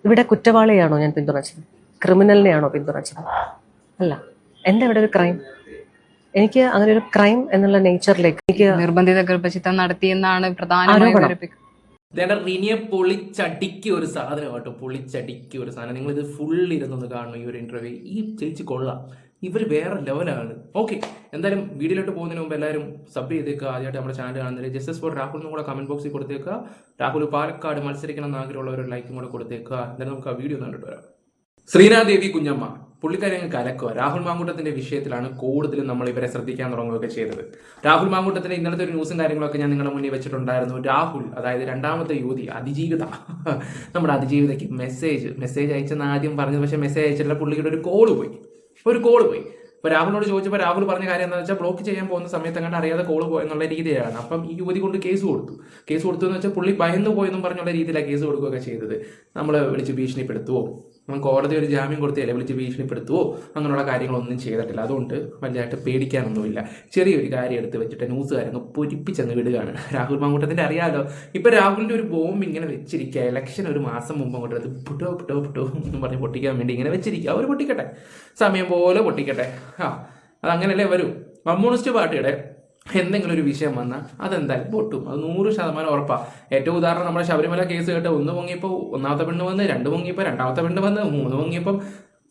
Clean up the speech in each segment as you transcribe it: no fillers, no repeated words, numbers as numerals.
ഇവിടെ കുറ്റവാളിയാണോ ഞാൻ പിന്തുണച്ചത്? ക്രിമിനലിനെയാണോ പിന്തുണച്ചത്? അല്ല. എന്താ ഇവിടെ ഒരു ക്രൈം? എനിക്ക് അങ്ങനെ ഒരു ക്രൈം എന്നുള്ള നേച്ചറിലേക്ക് എനിക്ക് നിർബന്ധിത ഗർഭചിത്രം നടത്തിയെന്നാണ് പ്രധാനമായും റീനിയെ പൊളിച്ചടിക്ക് ഒരു സാധനം കേട്ടോ, പൊളിച്ചടിക്ക് ഒരു സാധനം. നിങ്ങൾ ഇത് ഫുൾ ഇരുന്നൊന്ന് കാണണം ഈ ഒരു ഇന്റർവ്യൂ. ഈ ചേച്ചി കൊള്ളാം, ഇവർ വേറെ ലെവലാണ്. ഓക്കെ, എന്തായാലും വീഡിയോയിലോട്ട് പോകുന്നതിന് മുമ്പ് എല്ലാവരും സബ് ചെയ്തേക്കുക. ആദ്യമായിട്ട് നമ്മുടെ ചാനൽ കാണുന്നത് ജസ്റ്റിസ് ഫോർ രാഹുൽ എന്നും കൂടെ കമന്റ് ബോക്സിൽ കൊടുത്തേക്കുക. രാഹുൽ പാലക്കാട് മത്സരിക്കണം എന്ന് ആഗ്രഹമുള്ള ഒരു ലൈക്കും കൂടെ കൊടുത്തേക്കുക. എന്തായാലും നമുക്ക് ആ വീഡിയോ കണ്ടിട്ട് വരാം. ശ്രീനാദേവി കുഞ്ഞമ്മ പുള്ളിക്കാരി അങ്ങ് കലക്കുക. രാഹുൽ മാങ്കൂട്ടത്തിന്റെ വിഷയത്തിലാണ് കൂടുതലും നമ്മൾ ഇവരെ ശ്രദ്ധിക്കാൻ തുടങ്ങുകയൊക്കെ ചെയ്തത്. രാഹുൽ മാങ്കൂട്ടത്തിന്റെ ഇന്നലത്തെ ഒരു ന്യൂസും കാര്യങ്ങളൊക്കെ ഞാൻ നിങ്ങളുടെ മുന്നിൽ വെച്ചിട്ടുണ്ടായിരുന്നു. രാഹുൽ, അതായത് രണ്ടാമത്തെ യുവതി അതിജീവിത, നമ്മുടെ അതിജീവിതയ്ക്ക് മെസ്സേജ് അയച്ചെന്ന് ആദ്യം പറഞ്ഞത്, പക്ഷേ മെസ്സേജ് അയച്ചിട്ടുള്ള പുള്ളിയുടെ ഒരു കോള് പോയി. അപ്പോൾ രാഹുലിനോട് ചോദിച്ചപ്പോൾ രാഹുൽ പറഞ്ഞ കാര്യം എന്താണെന്ന് വെച്ചാൽ ബ്ലോക്ക് ചെയ്യാൻ പോകുന്ന സമയത്ത് അങ്ങോട്ട് അറിയാതെ കോള് പോയെന്നുള്ള രീതിയാണ്. അപ്പം ഈ യുവതി കൊണ്ട് കേസ് കൊടുത്തു എന്ന് വെച്ചാൽ പുള്ളി ഭയന്നു പോയെന്നും പറഞ്ഞുള്ള രീതിയിലാണ് കേസ് കൊടുക്കുകയൊക്കെ ചെയ്തത്. നമ്മൾ വിളിച്ച് ഭീഷണിപ്പെടുത്തുവോ, കോടതി ഒരു ജാമ്യം കൊടുത്തല്ലേ, വിളിച്ച് ഭീഷണിപ്പെടുത്തുവോ, അങ്ങനെയുള്ള കാര്യങ്ങളൊന്നും ചെയ്തിട്ടില്ല. അതുകൊണ്ട് വലിയതായിട്ട് പേടിക്കാനൊന്നുമില്ല. ചെറിയൊരു കാര്യം എടുത്ത് വെച്ചിട്ട് ന്യൂസുകാരങ്ങ് പൊരിപ്പിച്ചങ്ങ് വിടുകയാണ്. രാഹുൽ മാങ്കൂട്ടത്തിൻ്റെ അറിയാലോ, ഇപ്പം രാഹുലിൻ്റെ ഒരു ബോംബ് ഇങ്ങനെ വെച്ചിരിക്കുക. ഇലക്ഷൻ ഒരു മാസം മുമ്പ് അങ്ങോട്ട് അത് പുട്ടോ എന്ന് പറഞ്ഞ് പൊട്ടിക്കാൻ വേണ്ടി ഇങ്ങനെ വെച്ചിരിക്കുക. അവർ പൊട്ടിക്കട്ടെ, സമയം പോലെ പൊട്ടിക്കട്ടെ. അതങ്ങനല്ലേ വരൂ. കമ്മ്യൂണിസ്റ്റ് പാർട്ടിയുടെ എന്തെങ്കിലും ഒരു വിഷയം വന്നാൽ അതെന്തായാലും പൊട്ടും, അത് 100% ഉറപ്പാണ്. ഏറ്റവും ഉദാഹരണം നമ്മുടെ ശബരിമല കേസ് കേട്ട് 1 പൊങ്ങിയപ്പോൾ 1ാമത്തെ പെണ്ണ് വന്ന്, 2 പൊങ്ങിയപ്പോൾ 2ാമത്തെ പെണ്ണ് വന്ന്, 3 പൊങ്ങിയപ്പം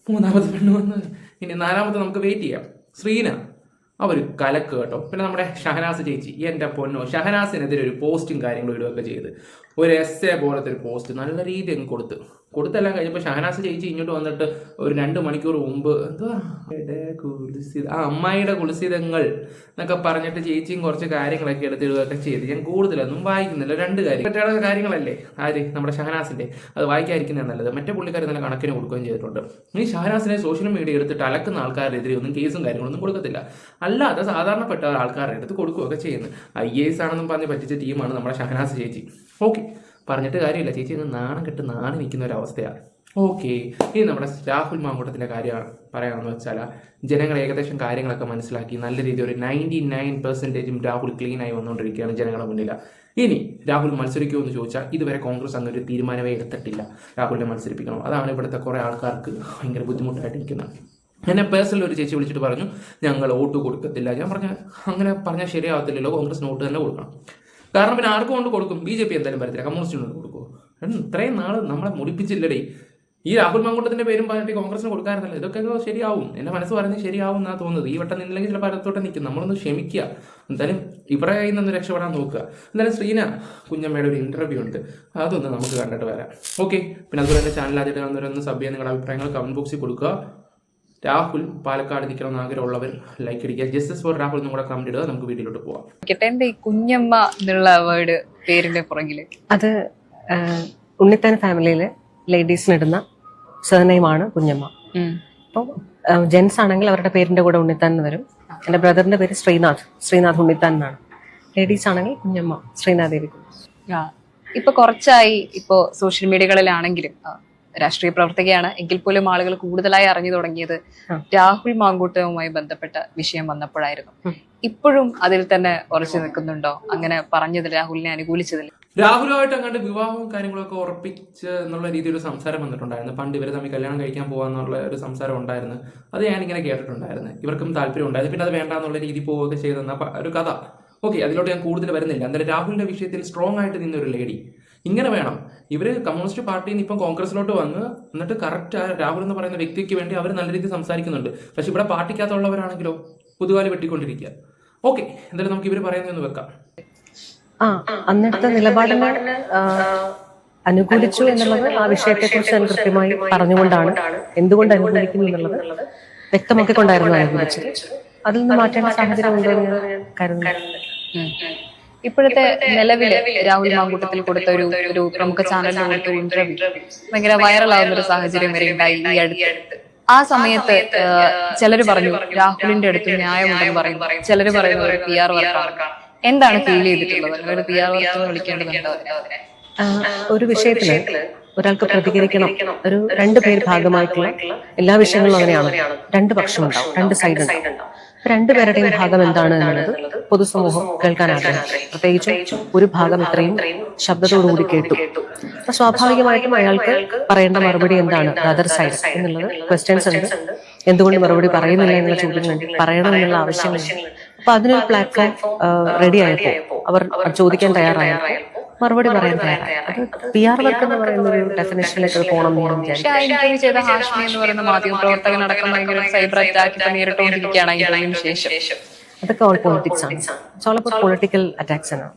3ാമത്തെ പെണ്ണ് വന്ന്, ഇനി 4ാമത്തെ നമുക്ക് വെയിറ്റ് ചെയ്യാം. ശ്രീന അവർ കലക്ക് കേട്ടോ. പിന്നെ നമ്മുടെ ഷഹനാസ് ചേച്ചി, എൻ്റെ പൊന്നോ, ഷഹനാസിനെതിരെ ഒരു പോസ്റ്റും കാര്യങ്ങളും ഇടുകയൊക്കെ ചെയ്ത് ഒരു എസ്സേ പോലത്തെ ഒരു പോസ്റ്റ് നല്ല രീതി അങ്ങ് കൊടുത്തെല്ലാം കഴിഞ്ഞപ്പോൾ ഷഹനാസ് ചേച്ചി ഇങ്ങോട്ട് വന്നിട്ട് ഒരു 2 മണിക്കൂർ മുമ്പ് അമ്മായിയുടെ കുളിസിതങ്ങൾ എന്നൊക്കെ പറഞ്ഞിട്ട് ചേച്ചിയും കുറച്ച് കാര്യങ്ങളൊക്കെ എടുത്തിടുകയൊക്കെ ചെയ്ത്. ഞാൻ കൂടുതലൊന്നും വായിക്കുന്നില്ല. 2 കാര്യം കാര്യങ്ങളല്ലേ ആര് നമ്മുടെ ഷഹനാസിൻ്റെ, അത് വായിക്കാതിരിക്കുന്നത് നല്ലത്. മറ്റേ പുള്ളിക്കാർ നല്ല കണക്കിന് കൊടുക്കുകയും ചെയ്തിട്ടുണ്ട്. ഈ ഷഹനാസിനെ സോഷ്യൽ മീഡിയ എടുത്തിട്ട് അലക്കുന്ന ആൾക്കാരെതിരെ ഒന്നും കേസും കാര്യങ്ങളൊന്നും കൊടുക്കത്തില്ല. അല്ലാതെ സാധാരണപ്പെട്ട ആൾക്കാരുടെ അടുത്ത് കൊടുക്കുകയൊക്കെ ചെയ്യുന്നത്. IAS ആണെന്നും പറഞ്ഞ് പറ്റിച്ച ടീമാണ് നമ്മുടെ ഷഹനാസ് ചേച്ചി. ഓക്കെ, പറഞ്ഞിട്ട് കാര്യമില്ല, ചേച്ചി അങ്ങ് നാണം കെട്ട് നാണി നിൽക്കുന്ന ഒരു അവസ്ഥയാണ്. ഓക്കെ, ഇനി നമ്മുടെ രാഹുൽ മാങ്കൂട്ടത്തിൻ്റെ കാര്യമാണ് പറയാമെന്ന് വെച്ചാൽ, ജനങ്ങൾ ഏകദേശം കാര്യങ്ങളൊക്കെ മനസ്സിലാക്കി നല്ല രീതിയിൽ ഒരു 99% രാഹുൽ ക്ലീനായി വന്നുകൊണ്ടിരിക്കുകയാണ് ജനങ്ങളുടെ മുന്നിൽ. ഇനി രാഹുൽ മത്സരിക്കുമോ എന്ന് ചോദിച്ചാൽ ഇതുവരെ കോൺഗ്രസ് അങ്ങനെ ഒരു തീരുമാനമേ എടുത്തിട്ടില്ല രാഹുലിനെ മത്സരിപ്പിക്കണം. അതാണ് ഇവിടുത്തെ കുറേ ആൾക്കാർക്ക് ഭയങ്കര ബുദ്ധിമുട്ടായിട്ട് നിൽക്കുന്നത്. എന്നെ പേഴ്സണൽ ഒരു ചേച്ചി വിളിച്ചിട്ട് പറഞ്ഞു ഞങ്ങൾ വോട്ട് കൊടുക്കത്തില്ല. ഞാൻ അങ്ങനെ പറഞ്ഞാൽ ശരിയാവത്തില്ലല്ലോ, കോൺഗ്രസിന് വോട്ട് തന്നെ കൊടുക്കണം. കാരണം പിന്നെ ആർക്കും കൊണ്ട് കൊടുക്കും? BJP എന്തായാലും വരത്തില്ല, കമ്മ്യൂണിസ്റ്റിന് കൊണ്ട് കൊടുക്കുമോ? ഇത്രയും നാൾ നമ്മളെ മുടിപ്പിച്ചില്ലടേ. ഈ രാഹുൽ മാങ്കൂട്ടത്തിൻ്റെ പേരും പറഞ്ഞിട്ട് കോൺഗ്രസിന് കൊടുക്കാറുണ്ടല്ലോ. ഇതൊക്കെ ശരിയാവും, എൻ്റെ മനസ്സ് പറയുന്നത് ശരിയാവും എന്നാണ് തോന്നുന്നത്. ഈ വട്ടം നിന്നില്ലെങ്കിൽ ചിലപ്പോൾ അടുത്തോട്ട് നിൽക്കും. നമ്മളൊന്ന് ക്ഷമിക്കുക, എന്തായാലും ഇവരുടെ കയ്യിൽ നിന്ന് രക്ഷപ്പെടാൻ നോക്കുക. എന്തായാലും ശ്രീന കുഞ്ഞമ്മയുടെ ഒരു ഇൻ്റർവ്യൂ ഉണ്ട്, അതൊന്ന് നമുക്ക് കണ്ടിട്ട് വരാം. ഓക്കെ, പിന്നെ അതുപോലെ തന്നെ ചാനൽ ആദ്യമായിട്ട് കാണുന്നവരൊന്ന് സബ് ചെയ്യാൻ നിങ്ങളുടെ അഭിപ്രായങ്ങൾ കമന്റ് ബോക്സിൽ കൊടുക്കുക. രാഹുൽ പാലക്കാട് നിൽക്കണമെന്ന് ആഗ്രഹമുള്ളവർ ലൈക്ക് അടിക്കുക. ജസ്റ്റിസ് ഫോർ രാഹുൽ എന്നും കൂടെ കമന്റ് ഇടുക. നമുക്ക് വീഡിയോയിലോട്ട് പോവാം. എന്താ ഈ കുഞ്ഞമ്മ എന്നുള്ള വേർഡ് പേരിന്റെ പുറകില്? അത് ഉണ്ണിത്താൻ ഫാമിലിയിലെ ലേഡീസിനിടുന്ന സർനെയിമാണ് കുഞ്ഞമ്മ. അപ്പോൾ ജെൻസ് ആണെങ്കിൽ അവരുടെ പേരിന്റെ കൂടെ ഉണ്ണിത്താൻ എന്ന് വരും. എൻ്റെ ബ്രദറിന്റെ പേര് ശ്രീനാഥ് ഉണ്ണിത്താൻ എന്നാണ്. ലേഡീസ് ആണെങ്കിൽ കുഞ്ഞമ്മ, ശ്രീനാദേവി. ഇപ്പൊ കുറച്ചായി ഇപ്പോ സോഷ്യൽ മീഡിയകളിലാണെങ്കിലും രാഷ്ട്രീയ പ്രവർത്തകയാണ് എങ്കിൽ പോലും ആളുകൾ കൂടുതലായി അറിഞ്ഞു തുടങ്ങിയത് രാഹുൽ മാങ്കൂട്ടവുമായി ബന്ധപ്പെട്ട വിഷയം വന്നപ്പോഴായിരുന്നു. ഇപ്പോഴും അതിൽ തന്നെ ഉറച്ചു നിൽക്കുന്നുണ്ടോ? അങ്ങനെ പറഞ്ഞതിൽ, രാഹുലിനെ അനുകൂലിച്ചതിൽ? രാഹുലുമായിട്ട് അങ്ങോട്ട് വിവാഹവും കാര്യങ്ങളൊക്കെ ഉറപ്പിച്ച് എന്നുള്ള രീതിയിൽ സംസാരം വന്നിട്ടുണ്ടായിരുന്നു. പണ്ട് ഇവർ തമ്മിൽ കല്യാണം കഴിക്കാൻ പോകാന്നുള്ള ഒരു സംസാരം ഉണ്ടായിരുന്നു. അത് ഞാനിങ്ങനെ കേട്ടിട്ടുണ്ടായിരുന്നു. ഇവർക്കും താല്പര്യം ഉണ്ടായിരുന്നു. പിന്നെ അത് വേണ്ടാന്നുള്ള രീതി പോവുകയൊക്കെ ചെയ്തെന്ന ഒരു കഥ. ഓക്കെ, അതിലോട്ട് ഞാൻ കൂടുതൽ വരുന്നില്ല. എന്തായാലും രാഹുലിന്റെ വിഷയത്തിൽ സ്ട്രോങ് ആയിട്ട് നിന്നൊരു ലേഡി. ഇങ്ങനെ വേണം. ഇവർ കമ്മ്യൂണിസ്റ്റ് പാർട്ടിയിൽ നിന്ന് ഇപ്പം കോൺഗ്രസിലോട്ട് വന്ന് എന്നിട്ട് കറക്റ്റ് രാഹുൽ എന്ന് പറയുന്ന വ്യക്തിക്ക് വേണ്ടി അവർ നല്ല രീതിയിൽ സംസാരിക്കുന്നുണ്ട്. പക്ഷെ ഇവിടെ പാർട്ടിക്കകത്തുള്ളവരാണെങ്കിലോ പുതുകാലി വെട്ടിക്കൊണ്ടിരിക്കുക. ഓക്കെ, എന്തായാലും നമുക്ക് ഇവർ പറയുന്നതെന്ന് വെക്കാം. അന്നത്തെ നിലപാടിനെ അനുകൂലിച്ചു എന്നുള്ളത് ആ വിഷയത്തെക്കുറിച്ച് ഞാൻ കൃത്യമായി പറഞ്ഞുകൊണ്ടാണ് എന്തുകൊണ്ട് അനുകൂലിക്കുന്നു എന്നുള്ളത് വ്യക്തമാക്കിക്കൊണ്ടായിരുന്നു അനുകൂലിച്ചത്. അതിൽ നിന്ന് മാറ്റേണ്ട സാഹചര്യം ഉണ്ടോ എന്ന് കരുതുന്നു. ഇപ്പോഴത്തെ നിലവില് രാഹുൽ മാങ്കൂട്ടത്തിൽ കൊടുത്ത ഒരു പ്രമുഖ ചാനലിന് കൊടുത്ത ഇന്റർവ്യൂ ഭയങ്കര വൈറലാവുന്ന ഒരു സാഹചര്യം വരെ ഉണ്ടായി ഈ അടുത്ത്. ആ സമയത്ത് ചിലര് പറഞ്ഞു രാഹുലിന്റെ അടുത്ത് ന്യായമുണ്ടെന്ന് പറയും, ചിലര് പറയുന്നത് ഒരു PR വർക്കാണ്. എന്താണ് ഫീൽ ചെയ്തിട്ടുള്ളത്? അങ്ങനെ ഒരു PR വർക്ക് വിളിക്കേണ്ടതുണ്ടോ അതിനെ? ഒരു വിഷയത്തില് ഒരാൾക്ക് പ്രതികരിക്കണം, ഒരു 2 പേര് ഭാഗമായിട്ടുള്ള എല്ലാ വിഷയങ്ങളും അങ്ങനെയാണ്. 2 പക്ഷമുണ്ടാവും, 2 സൈഡ് ഉണ്ടാവും. 2 പേരുടെയും ഭാഗം എന്താണ് എന്നുള്ളത് പൊതുസമൂഹം കേൾക്കാൻ ആഗ്രഹിച്ചു. പ്രത്യേകിച്ചും ഒരു ഭാഗം ഇത്രയും ശബ്ദത്തോടുകൂടി കേട്ടു. അപ്പൊ സ്വാഭാവികമായിട്ടും അയാൾക്ക് പറയേണ്ട മറുപടി എന്താണ്, അതർ സൈഡ് എന്നുള്ളത് ക്വസ്റ്റ്യൻസ് ഉണ്ട്. എന്തുകൊണ്ട് മറുപടി പറയുന്നില്ല എന്നുള്ള ചോദ്യം വേണ്ടി പറയണമെന്നുള്ള ആവശ്യമുണ്ട്. അപ്പൊ അതിനൊരു പ്ലാറ്റ്ഫോം റെഡി ആയപ്പോ അവർ ചോദിക്കാൻ തയ്യാറായപ്പോൾ മറുപടി പറയാൻ തയ്യാറായി. അത് PR വർക്ക് എന്ന് പറയുന്ന ഒരു ഡെഫിനേഷനിലേക്ക് പോകണം എന്ന് ഞാൻ വിചാരിച്ചു. പക്ഷെ ആ ഇന്റർവ്യൂ ചെയ്ത ഹാഷ്മി എന്ന് പറയുന്ന മാധ്യമപ്രവർത്തകൻ അടക്കം ഭയങ്കര സൈബർ അറ്റാക്ക് ഇപ്പൊ നേരിട്ടുകൊണ്ടിരിക്കുകയാണ് ഇന്റർവ്യൂവിന് ശേഷം. അതൊക്കെ ഓൾ പൊളിറ്റിക്സ് ആണ്. It's all about political attacks ആണ്.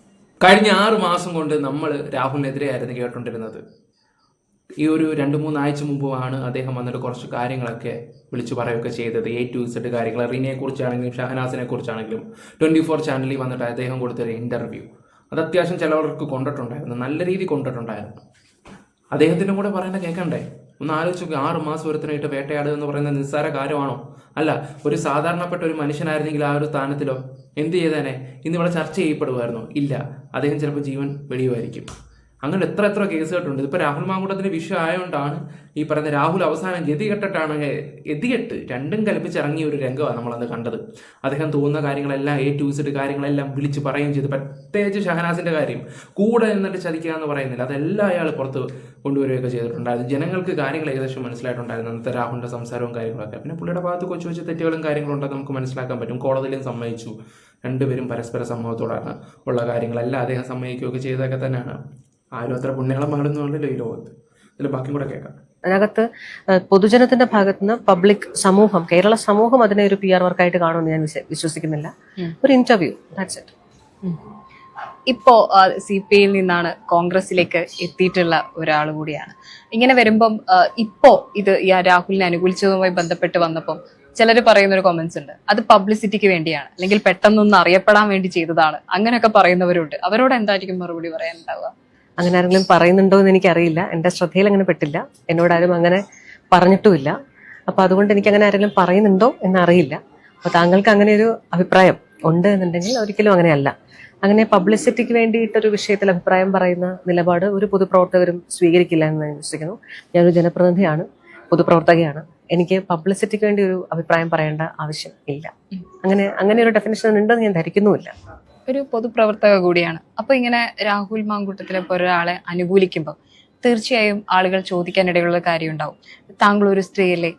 കഴിഞ്ഞ 6 മാസം കൊണ്ട് നമ്മൾ രാഹുലിനെതിരെയായിരുന്നു കേട്ടോണ്ടിരുന്നത്. ഈ ഒരു 2-3 ആഴ്ച മുമ്പുമാണ് അദ്ദേഹം വന്നിട്ട് കുറച്ച് കാര്യങ്ങളൊക്കെ വിളിച്ചു പറയുകയൊക്കെ ചെയ്തത്. A to Z കാര്യങ്ങൾ, റീനയെ കുറിച്ചാണെങ്കിലും ഷഹനാസിനെ കുറിച്ചാണെങ്കിലും 24 ചാനലിൽ വന്നിട്ട് അദ്ദേഹം കൊടുത്തൊരു ഇന്റർവ്യൂ അത് അത്യാവശ്യം ചിലവർക്ക് കൊണ്ടിട്ടുണ്ടായിരുന്നു, നല്ല രീതിയിൽ കൊണ്ടിട്ടുണ്ടായിരുന്നു. അദ്ദേഹത്തിൻ്റെ കൂടെ പറയുന്ന കേൾക്കണ്ടേ? ഒന്ന് ആലോചിച്ച് നോക്കി. 6 മാസം ഒരുത്തനായിട്ട് വേട്ടയാടുക എന്ന് പറയുന്നത് നിസ്സാര കാര്യമാണോ? അല്ല, ഒരു സാധാരണപ്പെട്ട ഒരു മനുഷ്യനായിരുന്നെങ്കിൽ ആ ഒരു സ്ഥാനത്തിലോ എന്ത് ചെയ്തേനെ? ഇന്നിവിടെ ചർച്ച ചെയ്യപ്പെടുമായിരുന്നോ? ഇല്ല. അദ്ദേഹം ചിലപ്പോൾ ജീവൻ വെടിയുമായിരിക്കും. അങ്ങനെ എത്ര കേസുകളുണ്ട്. ഇതിപ്പോൾ രാഹുൽ മാങ്കൂട്ടത്തിന്റെ വിഷയം ആയതുകൊണ്ടാണ് ഈ പറയുന്ന രാഹുൽ അവസാനം ഗതികെട്ട് രണ്ടും കൽപ്പിച്ചിറങ്ങിയ ഒരു രംഗമാണ് നമ്മളന്ന് കണ്ടത്. അദ്ദേഹം തോന്നുന്ന കാര്യങ്ങളെല്ലാം A to Z കാര്യങ്ങളെല്ലാം വിളിച്ച് പറയുകയും ചെയ്തു. പ്രത്യേകിച്ച് ഷഹനാസിന്റെ കാര്യം കൂടെ നിന്നിട്ട് ചതിക്കുക എന്ന് പറയുന്നില്ല, അതെല്ലാം അയാൾ പുറത്ത് കൊണ്ടുവരികയൊക്കെ ചെയ്തിട്ടുണ്ടായിരുന്നു. ജനങ്ങൾക്ക് കാര്യങ്ങൾ ഏകദേശം മനസ്സിലായിട്ടുണ്ടായിരുന്നു അന്നത്തെ രാഹുലിന്റെ സംസാരവും കാര്യങ്ങളൊക്കെ. പിന്നെ പുള്ളിയുടെ ഭാഗത്ത് കൊച്ചു തെറ്റുകളും കാര്യങ്ങളും ഉണ്ടെന്ന് നമുക്ക് മനസ്സിലാക്കാൻ പറ്റും. കോടതിയിലും സമ്മതിച്ചു. രണ്ടുപേരും പരസ്പര സമ്മതത്തോടാണ് ഉള്ള കാര്യങ്ങളെല്ലാം അദ്ദേഹം സമ്മതിക്കുകയൊക്കെ ചെയ്തൊക്കെ തന്നെയാണ്. ആരും അത്ര പുണ്യങ്ങളും മകളൊന്നുമല്ലല്ലോ ഈ ലോകത്ത്. ഇതിൽ ബാക്കി കൂടെ കേൾക്കാം. അതിനകത്ത് പൊതുജനത്തിന്റെ ഭാഗത്തുനിന്ന് പബ്ലിക് സമൂഹം, കേരള സമൂഹം അതിനെ ഒരു PR വർക്കായിട്ട് കാണുമെന്ന് ഞാൻ വിശ്വസിക്കുന്നില്ല. ഒരു ഇന്റർവ്യൂ, ദാറ്റ്സ് ഇറ്റ്. ഇപ്പോ CPI നിന്നാണ് കോൺഗ്രസിലേക്ക് എത്തിയിട്ടുള്ള ഒരാൾ കൂടിയാണ്. ഇങ്ങനെ വരുമ്പം ഇപ്പോ ഇത് ഈ രാഹുലിനെ അനുകൂലിച്ചതുമായി ബന്ധപ്പെട്ട് വന്നപ്പം ചിലർ പറയുന്ന ഒരു കമന്റ്സ് ഉണ്ട്, അത് പബ്ലിസിറ്റിക്ക് വേണ്ടിയാണ്, അല്ലെങ്കിൽ പെട്ടെന്നൊന്ന് അറിയപ്പെടാൻ വേണ്ടി ചെയ്തതാണ്, അങ്ങനെയൊക്കെ പറയുന്നവരുണ്ട്. അവരോട് എന്തായിരിക്കും മറുപടി പറയാനുണ്ടാവുക? അങ്ങനെ ആരെങ്കിലും പറയുന്നുണ്ടോ എന്ന് എനിക്കറിയില്ല. എൻ്റെ ശ്രദ്ധയിൽ അങ്ങനെ പെട്ടില്ല, എന്നോടാരും അങ്ങനെ പറഞ്ഞിട്ടുമില്ല. അപ്പൊ അതുകൊണ്ട് എനിക്ക് അങ്ങനെ ആരെങ്കിലും പറയുന്നുണ്ടോ എന്നറിയില്ല. അപ്പൊ താങ്കൾക്ക് അങ്ങനെ ഒരു അഭിപ്രായം ഉണ്ട് എന്നുണ്ടെങ്കിൽ ഒരിക്കലും അങ്ങനെയല്ല. അങ്ങനെ പബ്ലിസിറ്റിക്ക് വേണ്ടിയിട്ടൊരു വിഷയത്തിൽ അഭിപ്രായം പറയുന്ന നിലപാട് ഒരു പൊതുപ്രവർത്തകരും സ്വീകരിക്കില്ല എന്ന് ഞാൻ വിശ്വസിക്കുന്നു. ഞാനൊരു ജനപ്രതിനിധിയാണ്, പൊതുപ്രവർത്തകയാണ്. എനിക്ക് പബ്ലിസിറ്റിക്ക് വേണ്ടി ഒരു അഭിപ്രായം പറയേണ്ട ആവശ്യം ഇല്ല. അങ്ങനെ ഒരു ഡെഫിനിഷൻ ഉണ്ടെന്ന് ഞാൻ ധരിക്കുന്നുമില്ല. ഒരു പൊതുപ്രവർത്തക കൂടിയാണ്. അപ്പൊ ഇങ്ങനെ രാഹുൽ മാങ്കൂട്ടത്തിലെ ഒരാളെ അനുകൂലിക്കുമ്പോൾ തീർച്ചയായും ആളുകൾ ചോദിക്കാനിടയുള്ള കാര്യം ഉണ്ടാവും, താങ്കൾ ഒരു സ്ത്രീയല്ലേ,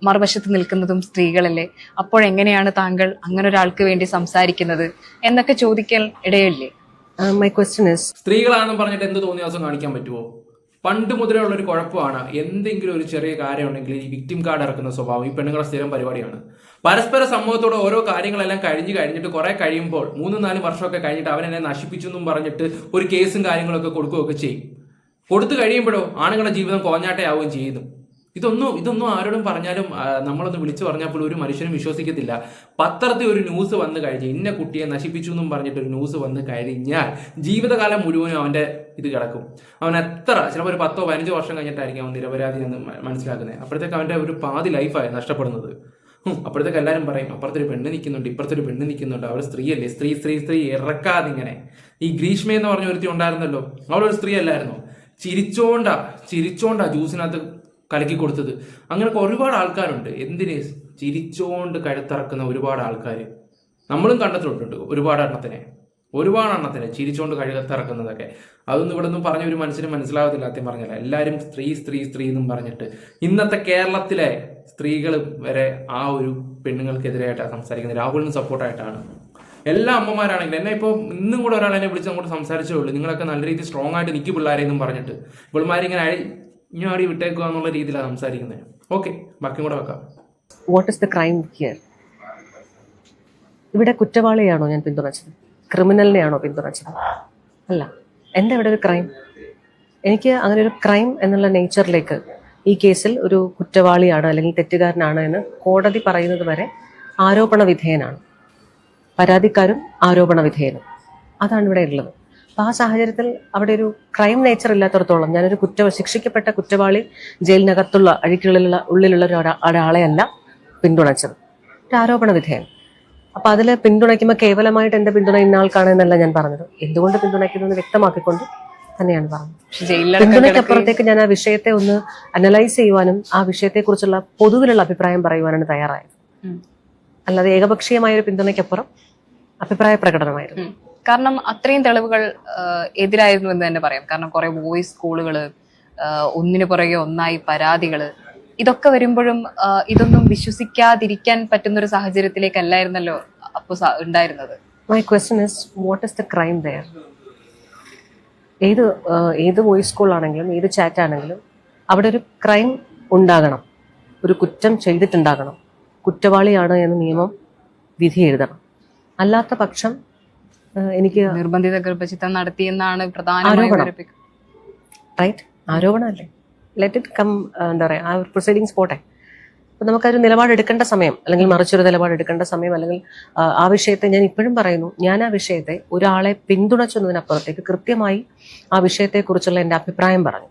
മറുവശത്ത് നിൽക്കുന്നതും സ്ത്രീകളല്ലേ, അപ്പോഴെങ്ങനെയാണ് താങ്കൾ അങ്ങനെ ഒരാൾക്ക് വേണ്ടി സംസാരിക്കുന്നത് എന്നൊക്കെ ചോദിക്കാൻ ഇടയില്ലേ? മൈ ക്വസ്റ്റ്യൻ ഈസ്, സ്ത്രീകളാണെന്ന് പറഞ്ഞിട്ട് എന്ത് തോന്നിയ ദിവസം കാണിക്കാൻ പറ്റുമോ? പണ്ട് മുതലേ ഉള്ളൊരു കുഴപ്പമാണ്. എന്തെങ്കിലും ഒരു ചെറിയ കാര്യം ഉണ്ടെങ്കിൽ ഈ വിക്ടിം കാർഡ് ഇറക്കുന്ന സ്വഭാവം ഈ പെണ്ണുങ്ങളുടെ സ്ഥിരം പരിപാടിയാണ്. പരസ്പര സമൂഹത്തോടെ ഓരോ കാര്യങ്ങളെല്ലാം കഴിഞ്ഞിട്ട് കുറെ കഴിയുമ്പോൾ 3-4 വർഷമൊക്കെ കഴിഞ്ഞിട്ട് അവനെന്നെ നശിപ്പിച്ചു എന്നും പറഞ്ഞിട്ട് ഒരു കേസും കാര്യങ്ങളൊക്കെ കൊടുക്കുകയൊക്കെ ചെയ്യും. കൊടുത്തു കഴിയുമ്പോഴോ ആണുങ്ങളുടെ ജീവിതം കോഞ്ഞാട്ടയാവുകയും ചെയ്യുന്നു. ഇതൊന്നും ആരോടും പറഞ്ഞാലും നമ്മളൊന്ന് വിളിച്ചു പറഞ്ഞാൽ പോലും ഒരു മനുഷ്യനും വിശ്വസിക്കത്തില്ല. പത്രത്തിൽ ഒരു ന്യൂസ് വന്നു കഴിഞ്ഞ് ഇന്ന കുട്ടിയെ നശിപ്പിച്ചു എന്നും പറഞ്ഞിട്ട് ഒരു ന്യൂസ് വന്നു കഴിഞ്ഞാൽ ജീവിതകാലം മുഴുവനും അവന്റെ ഇത് കിടക്കും. അവൻ എത്ര ചിലപ്പോൾ ഒരു 10-15 വർഷം കഴിഞ്ഞിട്ടായിരിക്കും അവൻ നിരപരാധി എന്ന് മനസ്സിലാക്കുന്നത്. അപ്പോഴത്തേക്ക് അവന്റെ ഒരു പാതി ലൈഫായി നഷ്ടപ്പെടുന്നത്. അപ്പോഴത്തേക്ക് എല്ലാവരും പറയും അപ്പുറത്തൊരു പെണ്ണ് നിൽക്കുന്നുണ്ട്, ഇപ്പുറത്തൊരു പെണ്ണ് നിൽക്കുന്നുണ്ട്, അവർ സ്ത്രീയല്ലേ, സ്ത്രീ ഇറക്കാതെ ഇങ്ങനെ. ഈ ഗ്രീഷ്മ എന്ന് പറഞ്ഞ ഒരുത്തി ഉണ്ടായിരുന്നല്ലോ, അവളൊരു സ്ത്രീ അല്ലായിരുന്നോ? ചിരിച്ചോണ്ടാ ജ്യൂസിനകത്ത് കലക്കി കൊടുത്തത്. അങ്ങനെയൊക്കെ ഒരുപാട് ആൾക്കാരുണ്ട്. എന്തിന് ചിരിച്ചോണ്ട് കഴുത്തിറക്കുന്ന ഒരുപാട് ആൾക്കാർ നമ്മളും കണ്ടെത്തിയിട്ടുണ്ട്. ഒരുപാട് എണ്ണത്തിനെ ചിരിച്ചോണ്ട് കഴുത്തിറക്കുന്നതൊക്കെ. അതൊന്നും ഇവിടെ ഒന്നും പറഞ്ഞ ഒരു മനുഷ്യന് മനസ്സിലാവത്തില്ല. ആദ്യം പറഞ്ഞല്ല, എല്ലാവരും സ്ത്രീ എന്നും പറഞ്ഞിട്ട് ഇന്നത്തെ കേരളത്തിലെ സ്ത്രീകൾ വരെ ആ ഒരു പെണ്ണുങ്ങൾക്കെതിരായിട്ടാണ് സംസാരിക്കുന്നത്. രാഹുലിന് സപ്പോർട്ടായിട്ടാണ്. എല്ലാ അമ്മമാരാണെങ്കിലും എന്നെ ഇപ്പോൾ ഇന്നും കൂടെ ഒരാളെന്നെ വിളിച്ച് അങ്ങോട്ട് സംസാരിച്ചേ ഉള്ളൂ, നിങ്ങളൊക്കെ നല്ല രീതിയിൽ സ്ട്രോങ് ആയിട്ട് നിൽക്കും പിള്ളേരെന്നും പറഞ്ഞിട്ട്. ഇവൾമാരിങ്ങനെ ഇഞ്ഞാടി വിട്ടേക്കുക എന്നുള്ള രീതിയിലാണ് സംസാരിക്കുന്നത്. ഓക്കെ, ബാക്കി കൂടെ വെക്കാം. What is the crime here? ഇവിടെ കുറ്റവാളിയാണോ ഞാൻ പിന്തുണച്ചത്? ക്രിമിനലിനെയാണോ പിന്തുണച്ചത്? അല്ല. എന്താ ഇവിടെ ഒരു ക്രൈം? എനിക്ക് അങ്ങനെ ഒരു ക്രൈം എന്നുള്ള നേച്ചറിലേക്ക് ഈ കേസിൽ ഒരു കുറ്റവാളിയാണ് അല്ലെങ്കിൽ തെറ്റുകാരനാണ് എന്ന് കോടതി പറയുന്നത് വരെ ആരോപണ വിധേയനാണ്. പരാതിക്കാരും ആരോപണ വിധേയനും, അതാണ് ഇവിടെ ഉള്ളത്. അപ്പൊ ആ സാഹചര്യത്തിൽ അവിടെ ഒരു ക്രൈം നേച്ചർ ഇല്ലാത്തടത്തോളം ഞാനൊരു ശിക്ഷിക്കപ്പെട്ട കുറ്റവാളി ജയിലിനകത്തുള്ള ഉള്ളിലുള്ള ഒരാളെ അല്ല പിന്തുണച്ചത്, ഒരു ആരോപണ വിധേയൻ. അപ്പൊ അതിൽ പിന്തുണയ്ക്കുമ്പോൾ കേവലമായിട്ട് എന്റെ പിന്തുണ ഇന്ന ആൾക്കാണ് എന്നല്ല ഞാൻ പറഞ്ഞത്, എന്തുകൊണ്ട് പിന്തുണയ്ക്കുന്നത് വ്യക്തമാക്കിക്കൊണ്ട് തന്നെയാണ് പറഞ്ഞത്. പിന്തുണയ്ക്കപ്പുറത്തേക്ക് ഞാൻ ആ വിഷയത്തെ ഒന്ന് അനലൈസ് ചെയ്യുവാനും ആ വിഷയത്തെക്കുറിച്ചുള്ള പൊതുവിലുള്ള അഭിപ്രായം പറയുവാനാണ് തയ്യാറായത്. അല്ലാതെ ഏകപക്ഷീയമായ ഒരു പിന്തുണയ്ക്കപ്പുറം അഭിപ്രായ പ്രകടനമായിരുന്നു. കാരണം അത്രയും തെളിവുകൾ എതിരായിരുന്നു എന്ന് തന്നെ പറയാം. കാരണം കുറെ ബോയ്സ് സ്കൂളുകള്, ഒന്നിനു പുറകെ ഒന്നായി പരാതികള്, ഇതൊക്കെ വരുമ്പോഴും ഇതൊന്നും വിശ്വസിക്കാതിരിക്കാൻ പറ്റുന്ന ഒരു സാഹചര്യത്തിലേക്കല്ലായിരുന്നല്ലോ അപ്പൊ ഉണ്ടായിരുന്നത്. My question is what is the crime there? ഏത് വോയിസ് കോൾ ആണെങ്കിലും ഏത് ചാറ്റ് ആണെങ്കിലും അവിടെ ഒരു ക്രൈം ഉണ്ടാകണം, ഒരു കുറ്റം ചെയ്തിട്ടുണ്ടാകണം, കുറ്റവാളിയാണ് എന്ന് നിയമം വിധി എഴുതണം. അല്ലാത്ത പക്ഷം എനിക്ക് നിർബന്ധിത ഗർഭചിത്രം നടത്തിയെന്നാണ് പ്രധാനമായും റൈറ്റ്, ആരോപണമല്ലേ, ലെറ്റ് ഇറ്റ് കം, എന്താ പറയുക, ആ പ്രൊസീഡിങ്സ് പോട്ടെ. അപ്പം നമുക്കൊരു നിലപാടെടുക്കേണ്ട സമയം, അല്ലെങ്കിൽ മറിച്ചൊരു നിലപാടെടുക്കേണ്ട സമയം, അല്ലെങ്കിൽ ആ വിഷയത്തെ, ഞാൻ ഇപ്പോഴും പറയുന്നു, ഞാൻ ആ വിഷയത്തെ ഒരാളെ പിന്തുണച്ചതിനപ്പുറത്തേക്ക് കൃത്യമായി ആ വിഷയത്തെക്കുറിച്ചുള്ള എൻ്റെ അഭിപ്രായം പറഞ്ഞു.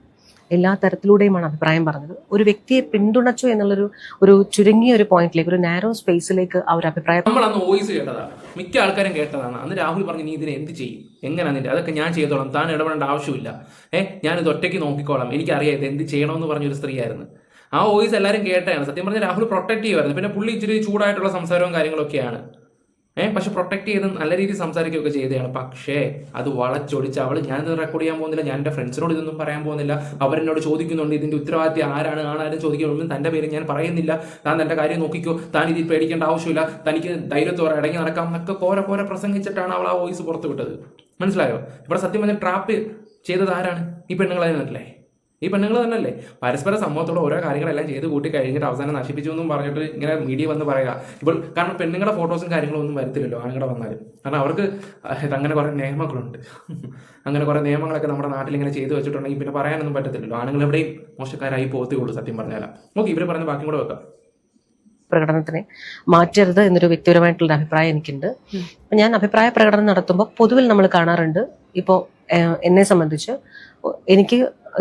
എല്ലാ തരത്തിലൂടെയുമാണ് അഭിപ്രായം പറഞ്ഞത്. ഒരു വ്യക്തിയെ പിന്തുണച്ചു എന്നുള്ളൊരു ചുരുങ്ങിയ ഒരു പോയിന്റിലേക്ക്, ഒരു നാരോ സ്പേസിലേക്ക് ആ ഒരു അഭിപ്രായം. നമ്മൾ അന്ന് വോയിസ് കേട്ടതാണ്, മിക്ക ആൾക്കാരും കേട്ടതാണ്. അന്ന് രാഹുൽ പറഞ്ഞു, നീ ഇതിനെ എന്ത് ചെയ്യും, എങ്ങനെയാ നിന്റെ, അതൊക്കെ ഞാൻ ചെയ്തോളാം, താൻ ഇടപെടേണ്ട ആവശ്യമില്ല, ഞാനിത് ഒറ്റയ്ക്ക് നോക്കിക്കോളാം, എനിക്കറിയാം ഇത് എന്ത് ചെയ്യണമെന്ന് പറഞ്ഞൊരു സ്ത്രീയായിരുന്നു. ആ വോയിസ് എല്ലാവരും കേട്ടാണ്. സത്യം പറഞ്ഞാൽ രാഹുൽ പ്രൊട്ടക്ട് ചെയ്യുമായിരുന്നു. പിന്നെ പുള്ളി ഇച്ചിരി ചൂടായിട്ടുള്ള സംസാരവും കാര്യങ്ങളൊക്കെയാണ്, പക്ഷെ പ്രൊട്ടക്ട് ചെയ്ത് നല്ല രീതിയിൽ സംസാരിക്കുകയൊക്കെ ചെയ്തതാണ്. പക്ഷേ അത് വളച്ചൊടിച്ച് ഞാനിത് റെക്കോർഡ് ചെയ്യാൻ പോകുന്നില്ല, ഞാൻ എൻ്റെ ഫ്രണ്ട്സിനോട് ഇതൊന്നും പറയാൻ പോകുന്നില്ല, അവരെന്നോട് ചോദിക്കുന്നുണ്ട് ഇതിൻ്റെ ഉത്തരവാദിത്വം ആരാരും ചോദിക്കുന്നുണ്ട്, തൻ്റെ പേര് ഞാൻ പറയുന്നില്ല, താൻ തൻ്റെ കാര്യം നോക്കിക്കോ, താൻ ഇതിൽ പേടിക്കേണ്ട ആവശ്യമില്ല, തനിക്ക് ധൈര്യത്തോടെ ഇടങ്ങി നടക്കാം എന്നൊക്കെ പോരെ പ്രസംഗിച്ചിട്ടാണ് അവൾ ആ വോയിസ് പുറത്ത് വിട്ടത്. മനസ്സിലായോ? ഇവിടെ സത്യം പറഞ്ഞാൽ ട്രാപ്പ് ചെയ്തത് ആരാണ്? ഈ പെണ്ണുങ്ങളെ തന്നെയല്ലേ, ഈ പെണ്ണുങ്ങൾ തന്നെയല്ലേ? പരസ്പര സമൂഹത്തോടെ ഓരോ കാര്യങ്ങളെല്ലാം ചെയ്ത് കൂട്ടി കഴിഞ്ഞിട്ട് അവസാനം നശിപ്പിച്ചു എന്നും പറഞ്ഞിട്ട് ഇങ്ങനെ മീഡിയ വന്ന് പറയുക. ഇപ്പോൾ കാരണം പെണ്ണുങ്ങളുടെ ഫോട്ടോസും കാര്യങ്ങളും ഒന്നും വരത്തില്ലല്ലോ ആണുങ്ങളുടെ വന്നാലും. കാരണം അവർക്ക് അങ്ങനെ കുറേ നിയമങ്ങളുണ്ട്. അങ്ങനെ കുറേ നിയമങ്ങളൊക്കെ നമ്മുടെ നാട്ടിൽ ഇങ്ങനെ ചെയ്തു വെച്ചിട്ടുണ്ടെങ്കിൽ പിന്നെ പറയാനൊന്നും പറ്റത്തില്ലല്ലോ. ആണുങ്ങൾ എവിടെയും മോശക്കാരായി പോകത്തേ സത്യം പറഞ്ഞാൽ. ഓക്കെ, ഇവർ പറഞ്ഞ ബാക്കി കൂടെ വെക്കാം. പ്രകടനത്തിനെ മാറ്റരുത് എന്നൊരു വ്യക്തിപരമായിട്ടുള്ള അഭിപ്രായം എനിക്കുണ്ട്. ഞാൻ അഭിപ്രായ പ്രകടനം നടത്തുമ്പോൾ പൊതുവിൽ നമ്മൾ കാണാറുണ്ട്, ഇപ്പോൾ എന്നെ സംബന്ധിച്ച് എനിക്ക്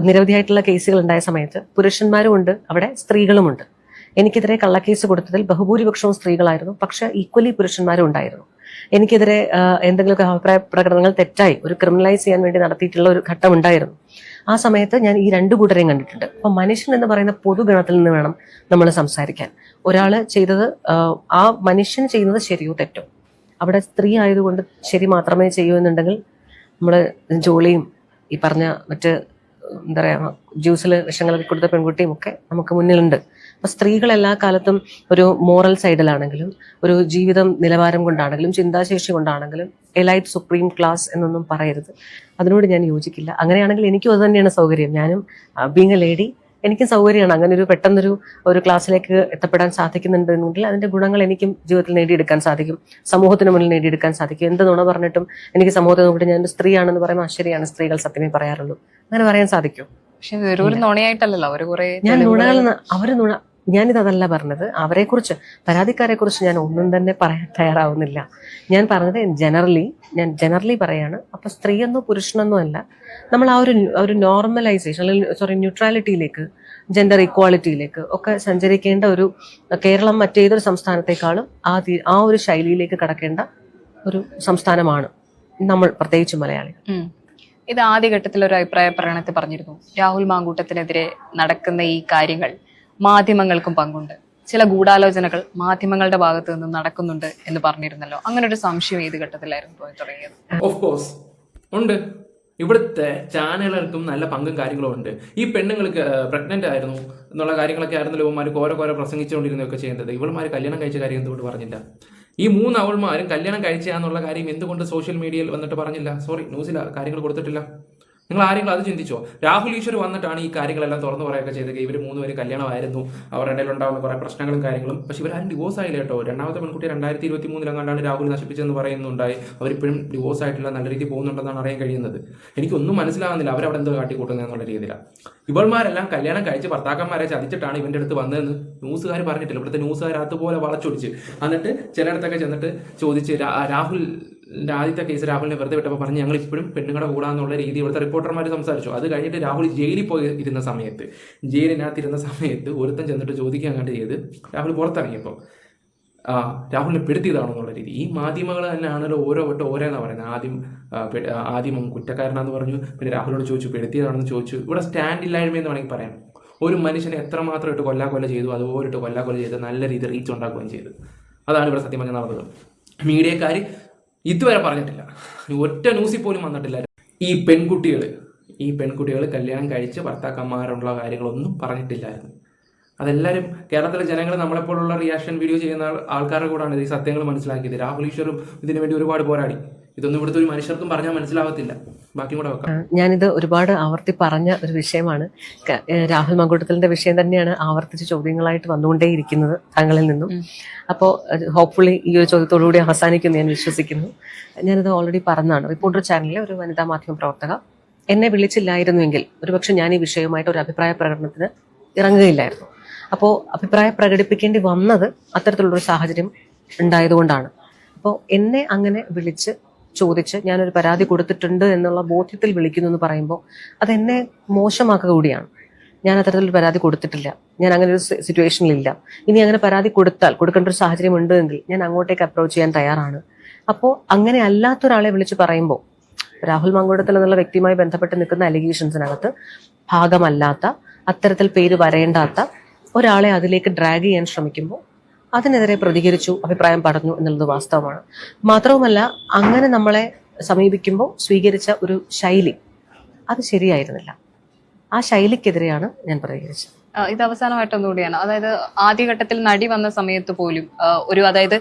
നിരവധിയായിട്ടുള്ള കേസുകൾ ഉണ്ടായ സമയത്ത് പുരുഷന്മാരും ഉണ്ട്, അവിടെ സ്ത്രീകളുമുണ്ട്. എനിക്കെതിരെ കള്ളക്കേസ് കൊടുത്തതിൽ ബഹുഭൂരിപക്ഷവും സ്ത്രീകളായിരുന്നു, പക്ഷെ ഈക്വലി പുരുഷന്മാരും ഉണ്ടായിരുന്നു. എനിക്കെതിരെ എന്തെങ്കിലുമൊക്കെ അഭിപ്രായ പ്രകടനങ്ങൾ തെറ്റായി ഒരു ക്രിമിനലൈസ് ചെയ്യാൻ വേണ്ടി നടത്തിയിട്ടുള്ള ഒരു ഘട്ടം ഉണ്ടായിരുന്നു. ആ സമയത്ത് ഞാൻ ഈ രണ്ടു കൂട്ടരെയും കണ്ടിട്ടുണ്ട്. അപ്പൊ മനുഷ്യൻ എന്ന് പറയുന്ന പൊതുഗണത്തിൽ നിന്ന് വേണം നമ്മൾ സംസാരിക്കാൻ. ഒരാള് ചെയ്തത്, ആ മനുഷ്യൻ ചെയ്യുന്നത് ശരിയോ തെറ്റോ, അവിടെ സ്ത്രീ ആയതുകൊണ്ട് ശരി മാത്രമേ ചെയ്യൂ എന്നുണ്ടെങ്കിൽ നമ്മള് ജോളിയും ഈ പറഞ്ഞ മറ്റ് എന്താ പറയുക ജ്യൂസിൽ വിഷങ്ങളൊക്കെ കൊടുത്ത പെൺകുട്ടിയും ഒക്കെ നമുക്ക് മുന്നിലുണ്ട്. അപ്പൊ സ്ത്രീകൾ എല്ലാ കാലത്തും ഒരു മോറൽ സൈഡിലാണെങ്കിലും ഒരു ജീവിതം നിലവാരം കൊണ്ടാണെങ്കിലും ചിന്താശേഷി കൊണ്ടാണെങ്കിലും എലൈറ്റ് സുപ്രീം ക്ലാസ് എന്നൊന്നും പറയരുത്. അതിനോട് ഞാൻ യോജിക്കില്ല. അങ്ങനെയാണെങ്കിൽ എനിക്കും അത് തന്നെയാണ് സൗകര്യം. ഞാനും ബീങ് എ ലേഡി, എനിക്കും സൗകര്യമാണ് അങ്ങനെ ഒരു പെട്ടെന്നൊരു ക്ലാസ്സിലേക്ക് എത്തപ്പെടാൻ സാധിക്കുന്നുണ്ടെങ്കിൽ അതിന്റെ ഗുണങ്ങൾ എനിക്കും ജീവിതത്തിൽ നേടിയെടുക്കാൻ സാധിക്കും, സമൂഹത്തിന് മുന്നിൽ നേടിയെടുക്കാൻ സാധിക്കും. എന്ത് നുണ പറഞ്ഞിട്ടും എനിക്ക് സമൂഹത്തെ നോക്കിയിട്ട് ഞാൻ ഒരു സ്ത്രീയാണെന്ന് പറയുമ്പോൾ ശരിയാണ്, സ്ത്രീകൾ സത്യമേ പറയാറുള്ളൂ, അങ്ങനെ പറയാൻ സാധിക്കും. പക്ഷെ വെറൊരു നുണയായിട്ടല്ലല്ലോ ഞാൻ നുണ ഞാനിതല്ല പറഞ്ഞത്. അവരെക്കുറിച്ച്, പരാതിക്കാരെ കുറിച്ച് ഞാൻ ഒന്നും തന്നെ പറയാൻ തയ്യാറാവുന്നില്ല. ഞാൻ പറഞ്ഞത് ജനറലി പറയാണ്. അപ്പൊ സ്ത്രീയെന്നോ പുരുഷനെന്നോ അല്ല, നമ്മൾ ആ ഒരു നോർമലൈസേഷൻ അല്ലെങ്കിൽ ന്യൂട്രാലിറ്റിയിലേക്ക്, ജെൻഡർ ഇക്വാളിറ്റിയിലേക്ക് ഒക്കെ സഞ്ചരിക്കേണ്ട ഒരു കേരളം മറ്റേതൊരു സംസ്ഥാനത്തെക്കാളും ആ ഒരു ശൈലിയിലേക്ക് കടക്കേണ്ട ഒരു സംസ്ഥാനമാണ് നമ്മൾ, പ്രത്യേകിച്ച് മലയാളികൾ. ഇത് ആദ്യഘട്ടത്തിൽ ഒരു അഭിപ്രായ പ്രകടനത്തിൽ പറഞ്ഞിരുന്നു, രാഹുൽ മാങ്കൂട്ടത്തിനെതിരെ നടക്കുന്ന ഈ കാര്യങ്ങൾ മാധ്യമങ്ങൾക്കും പങ്കുണ്ട്, ചില ഗൂഢാലോചനകൾ മാധ്യമങ്ങളുടെ ഭാഗത്ത് നിന്ന് നടക്കുന്നുണ്ട് എന്ന് പറഞ്ഞിരുന്നല്ലോ. അങ്ങനെ ഒരു സംശയം ഏത് ഘട്ടത്തിലായിരുന്നു പോയി തുടങ്ങിയത്? ഓഫ് കോഴ്സ് ഉണ്ട്. ഇവിടുത്തെ ചാനലുകൾക്കും നല്ല പങ്കും കാര്യങ്ങളും ഉണ്ട്. ഈ പെണ്ണുങ്ങൾക്ക് പ്രഗ്നന്റ് ആയിരുന്നു എന്നുള്ള കാര്യങ്ങളൊക്കെ ആയിരുന്നല്ലോ ഇവന്മാർക്ക് ഓരോ പ്രസംഗിച്ചുകൊണ്ടിരുന്നതൊക്കെ ചെയ്യുന്നത്. ഇവന്മാർ കല്യാണം കഴിച്ച കാര്യം എന്തുകൊണ്ട് പറഞ്ഞില്ല? ഈ 3 അവൾമാരും കല്യാണം കഴിച്ചാന്നുള്ള കാര്യം എന്തുകൊണ്ട് സോഷ്യൽ മീഡിയയിൽ വന്നിട്ട് പറഞ്ഞില്ല? സോറി, ന്യൂസിൽ കാര്യങ്ങൾ കൊടുത്തിട്ടില്ല. നിങ്ങൾ ആരെങ്കിലും അത് ചിന്തിച്ചോ? രാഹുൽ ഈശ്വർ വന്നിട്ടാണ് ഈ കാര്യങ്ങളെല്ലാം തുറന്നു പറയുകയൊക്കെ ചെയ്തത്. ഇവർ 3 പേര് കല്യാണമായിരുന്നു, അവരുടെ ഇടയിൽ ഉണ്ടാകുന്ന കുറേ പ്രശ്നങ്ങളും കാര്യങ്ങളും. പക്ഷെ ഇവരാരും ഡിവോഴ്സ് ആയില്ല കേട്ടോ. രണ്ടാമത്തെ പെൺകുട്ടി 2023 രാഹുൽ നശിപ്പിച്ചെന്ന് പറയുന്നുണ്ടായി. അവരിപ്പോഴും ഡിവോഴ്സ് ആയിട്ടില്ല, നല്ല രീതിയിൽ പോകുന്നുണ്ടെന്നാണ് അറിയാൻ കഴിയുന്നത്. എനിക്കൊന്നും മനസ്സിലാകുന്നില്ല അവരവിടെ എന്തോ കാട്ടിക്കൂട്ടുന്നത് എന്നുള്ള രീതിയിലാണ്. ഇവന്മാരെല്ലാം കല്യാണം കഴിച്ച് ഭർത്താക്കന്മാരെ ചതിച്ചിട്ടാണ് ഇവൻ്റെ അടുത്ത് വന്നതെന്ന് ന്യൂസുകാർ പറഞ്ഞിട്ടില്ല. ഇവിടുത്തെ ന്യൂസുകാർ അതുപോലെ വളച്ചൊടിച്ച് എന്നിട്ട് ചിലയിടത്തൊക്കെ ചെന്നിട്ട് ചോദിച്ച് ആദ്യത്തെ കേസ് രാഹുലിനെ വെറുതെ വിട്ടപ്പോൾ പറഞ്ഞ് ഞങ്ങൾ ഇപ്പോഴും പെണ്ണുങ്ങളുടെ കൂടാന്നുള്ള രീതി ഇവിടുത്തെ റിപ്പോർട്ടർമാർ സംസാരിച്ചു. അത് കഴിഞ്ഞിട്ട് രാഹുൽ ജയിലിൽ പോയി ഇരുന്ന സമയത്ത് ഒരുത്തൻ ചെന്നിട്ട് ചോദിക്കാൻ കണ്ട് ചെയ്ത് രാഹുൽ പുറത്തിറങ്ങിയപ്പോൾ രാഹുലിനെ പെടുത്തിയതാണെന്നുള്ള രീതി ഈ മാധ്യമങ്ങൾ തന്നെയാണല്ലോ ഓരോ വട്ടം ഓരോന്നാണ് പറയുന്നത്. ആദ്യം കുറ്റക്കാരനാന്ന് പറഞ്ഞു, പിന്നെ രാഹുലിനോട് ചോദിച്ചു പെടുത്തിയതാണെന്ന് ചോദിച്ചു. ഇവിടെ സ്റ്റാൻഡ് ഇല്ലായ്മയെന്ന് വേണമെങ്കിൽ പറയാം. ഒരു മനുഷ്യനെ എത്രമാത്രം ഇട്ട് കൊല്ലാക്കൊല ചെയ്തു അതുപോലെ ഇട്ട് കൊല്ലാക്കൊല ചെയ്ത് നല്ല രീതിയിൽ റീച്ച് ഉണ്ടാക്കുകയും ചെയ്തു. അതാണ് ഇവിടെ സത്യം പറഞ്ഞാൽ നടന്നത്. മീഡിയക്കാർ ഇതുവരെ പറഞ്ഞിട്ടില്ല, ഒറ്റ ന്യൂസിൽ പോലും വന്നിട്ടില്ല. ഈ പെൺകുട്ടികൾ കല്യാണം കഴിച്ച് ഭർത്താക്കന്മാരുള്ള കാര്യങ്ങളൊന്നും പറഞ്ഞിട്ടില്ലായിരുന്നു. അതെല്ലാവരും കേരളത്തിലെ ജനങ്ങൾ നമ്മളെപ്പോലുള്ള റിയാക്ഷൻ വീഡിയോ ചെയ്യുന്ന ആൾക്കാരുടെ കൂടാണ് ഈ സത്യങ്ങൾ മനസ്സിലാക്കിയത്. രാഹുൽ ഈശ്വറും ഇതിനു വേണ്ടി ഒരുപാട് പോരാടി. ഇതൊന്നും ഇവിടുത്തെ ഒരു മനുഷ്യർക്കും പറഞ്ഞാൽ മനസ്സിലാവത്തില്ല. ബാക്കി കൂടെ വെക്കാം. ഞാനിത് ഒരുപാട് ആവർത്തി പറഞ്ഞ ഒരു വിഷയമാണ്. രാഹുൽ മാങ്കൂട്ടത്തിലിന്റെ വിഷയം തന്നെയാണ് ആവർത്തിച്ച് ചോദ്യങ്ങളായിട്ട് വന്നുകൊണ്ടേയിരിക്കുന്നത് താങ്കളിൽ നിന്നും. അപ്പോൾ ഹോപ്പ്ഫുള്ളി ഈ ഒരു ചോദ്യത്തോടുകൂടി അവസാനിക്കുമെന്ന് ഞാൻ വിശ്വസിക്കുന്നു. ഞാനിത് ഓൾറെഡി പറഞ്ഞതാണ്. റിപ്പോർട്ടർ ചാനലിലെ ഒരു വനിതാ മാധ്യമ പ്രവർത്തക എന്നെ വിളിച്ചില്ലായിരുന്നുവെങ്കിൽ ഒരുപക്ഷെ ഞാൻ ഈ വിഷയവുമായിട്ട് ഒരു അഭിപ്രായ പ്രകടനത്തിന് ഇറങ്ങുകയില്ലായിരുന്നു. അപ്പോൾ അഭിപ്രായം പ്രകടിപ്പിക്കേണ്ടി വന്നത് അത്തരത്തിലുള്ളൊരു സാഹചര്യം ഉണ്ടായതുകൊണ്ടാണ്. അപ്പോൾ എന്നെ അങ്ങനെ വിളിച്ച് ചോദിച്ച് ഞാനൊരു പരാതി കൊടുത്തിട്ടുണ്ട് എന്നുള്ള ബോധ്യത്തിൽ വിളിക്കുന്നു എന്ന് പറയുമ്പോൾ അതെന്നെ മോശമാക്കുക കൂടിയാണ്. ഞാൻ അത്തരത്തിലൊരു പരാതി കൊടുത്തിട്ടില്ല, ഞാൻ അങ്ങനെ ഒരു സിറ്റുവേഷനിലില്ല. ഇനി അങ്ങനെ പരാതി കൊടുക്കേണ്ട ഒരു സാഹചര്യം ഉണ്ടെങ്കിൽ ഞാൻ അങ്ങോട്ടേക്ക് അപ്രോച്ച് ചെയ്യാൻ തയ്യാറാണ്. അപ്പോൾ അങ്ങനെ അല്ലാത്തൊരാളെ വിളിച്ച് പറയുമ്പോൾ രാഹുൽ മാങ്കൂട്ടത്തിൽ എന്നുള്ള വ്യക്തിയുമായി ബന്ധപ്പെട്ട് നിൽക്കുന്ന അലിഗേഷൻസിനകത്ത് ഭാഗമല്ലാത്ത, അത്തരത്തിൽ പേര് വരേണ്ടാത്ത ഒരാളെ അതിലേക്ക് ഡ്രാഗ് ചെയ്യാൻ ശ്രമിക്കുമ്പോൾ അതിനെതിരെ പ്രതികരിച്ചു, അഭിപ്രായം പറഞ്ഞു എന്നുള്ളത് വാസ്തവമാണ്. മാത്രവുമല്ല, അങ്ങനെ നമ്മളെ സമീപിക്കുമ്പോൾ സ്വീകരിച്ച ഒരു ശൈലി അത് ശരിയായിരുന്നില്ല. ആ ശൈലിക്കെതിരെയാണ് ഞാൻ പ്രതികരിച്ചത്. ഇത് അവസാനമായിട്ടൊന്നുകൂടിയാണ്. അതായത് ആദ്യഘട്ടത്തിൽ നടി വന്ന സമയത്ത് പോലും അതായത്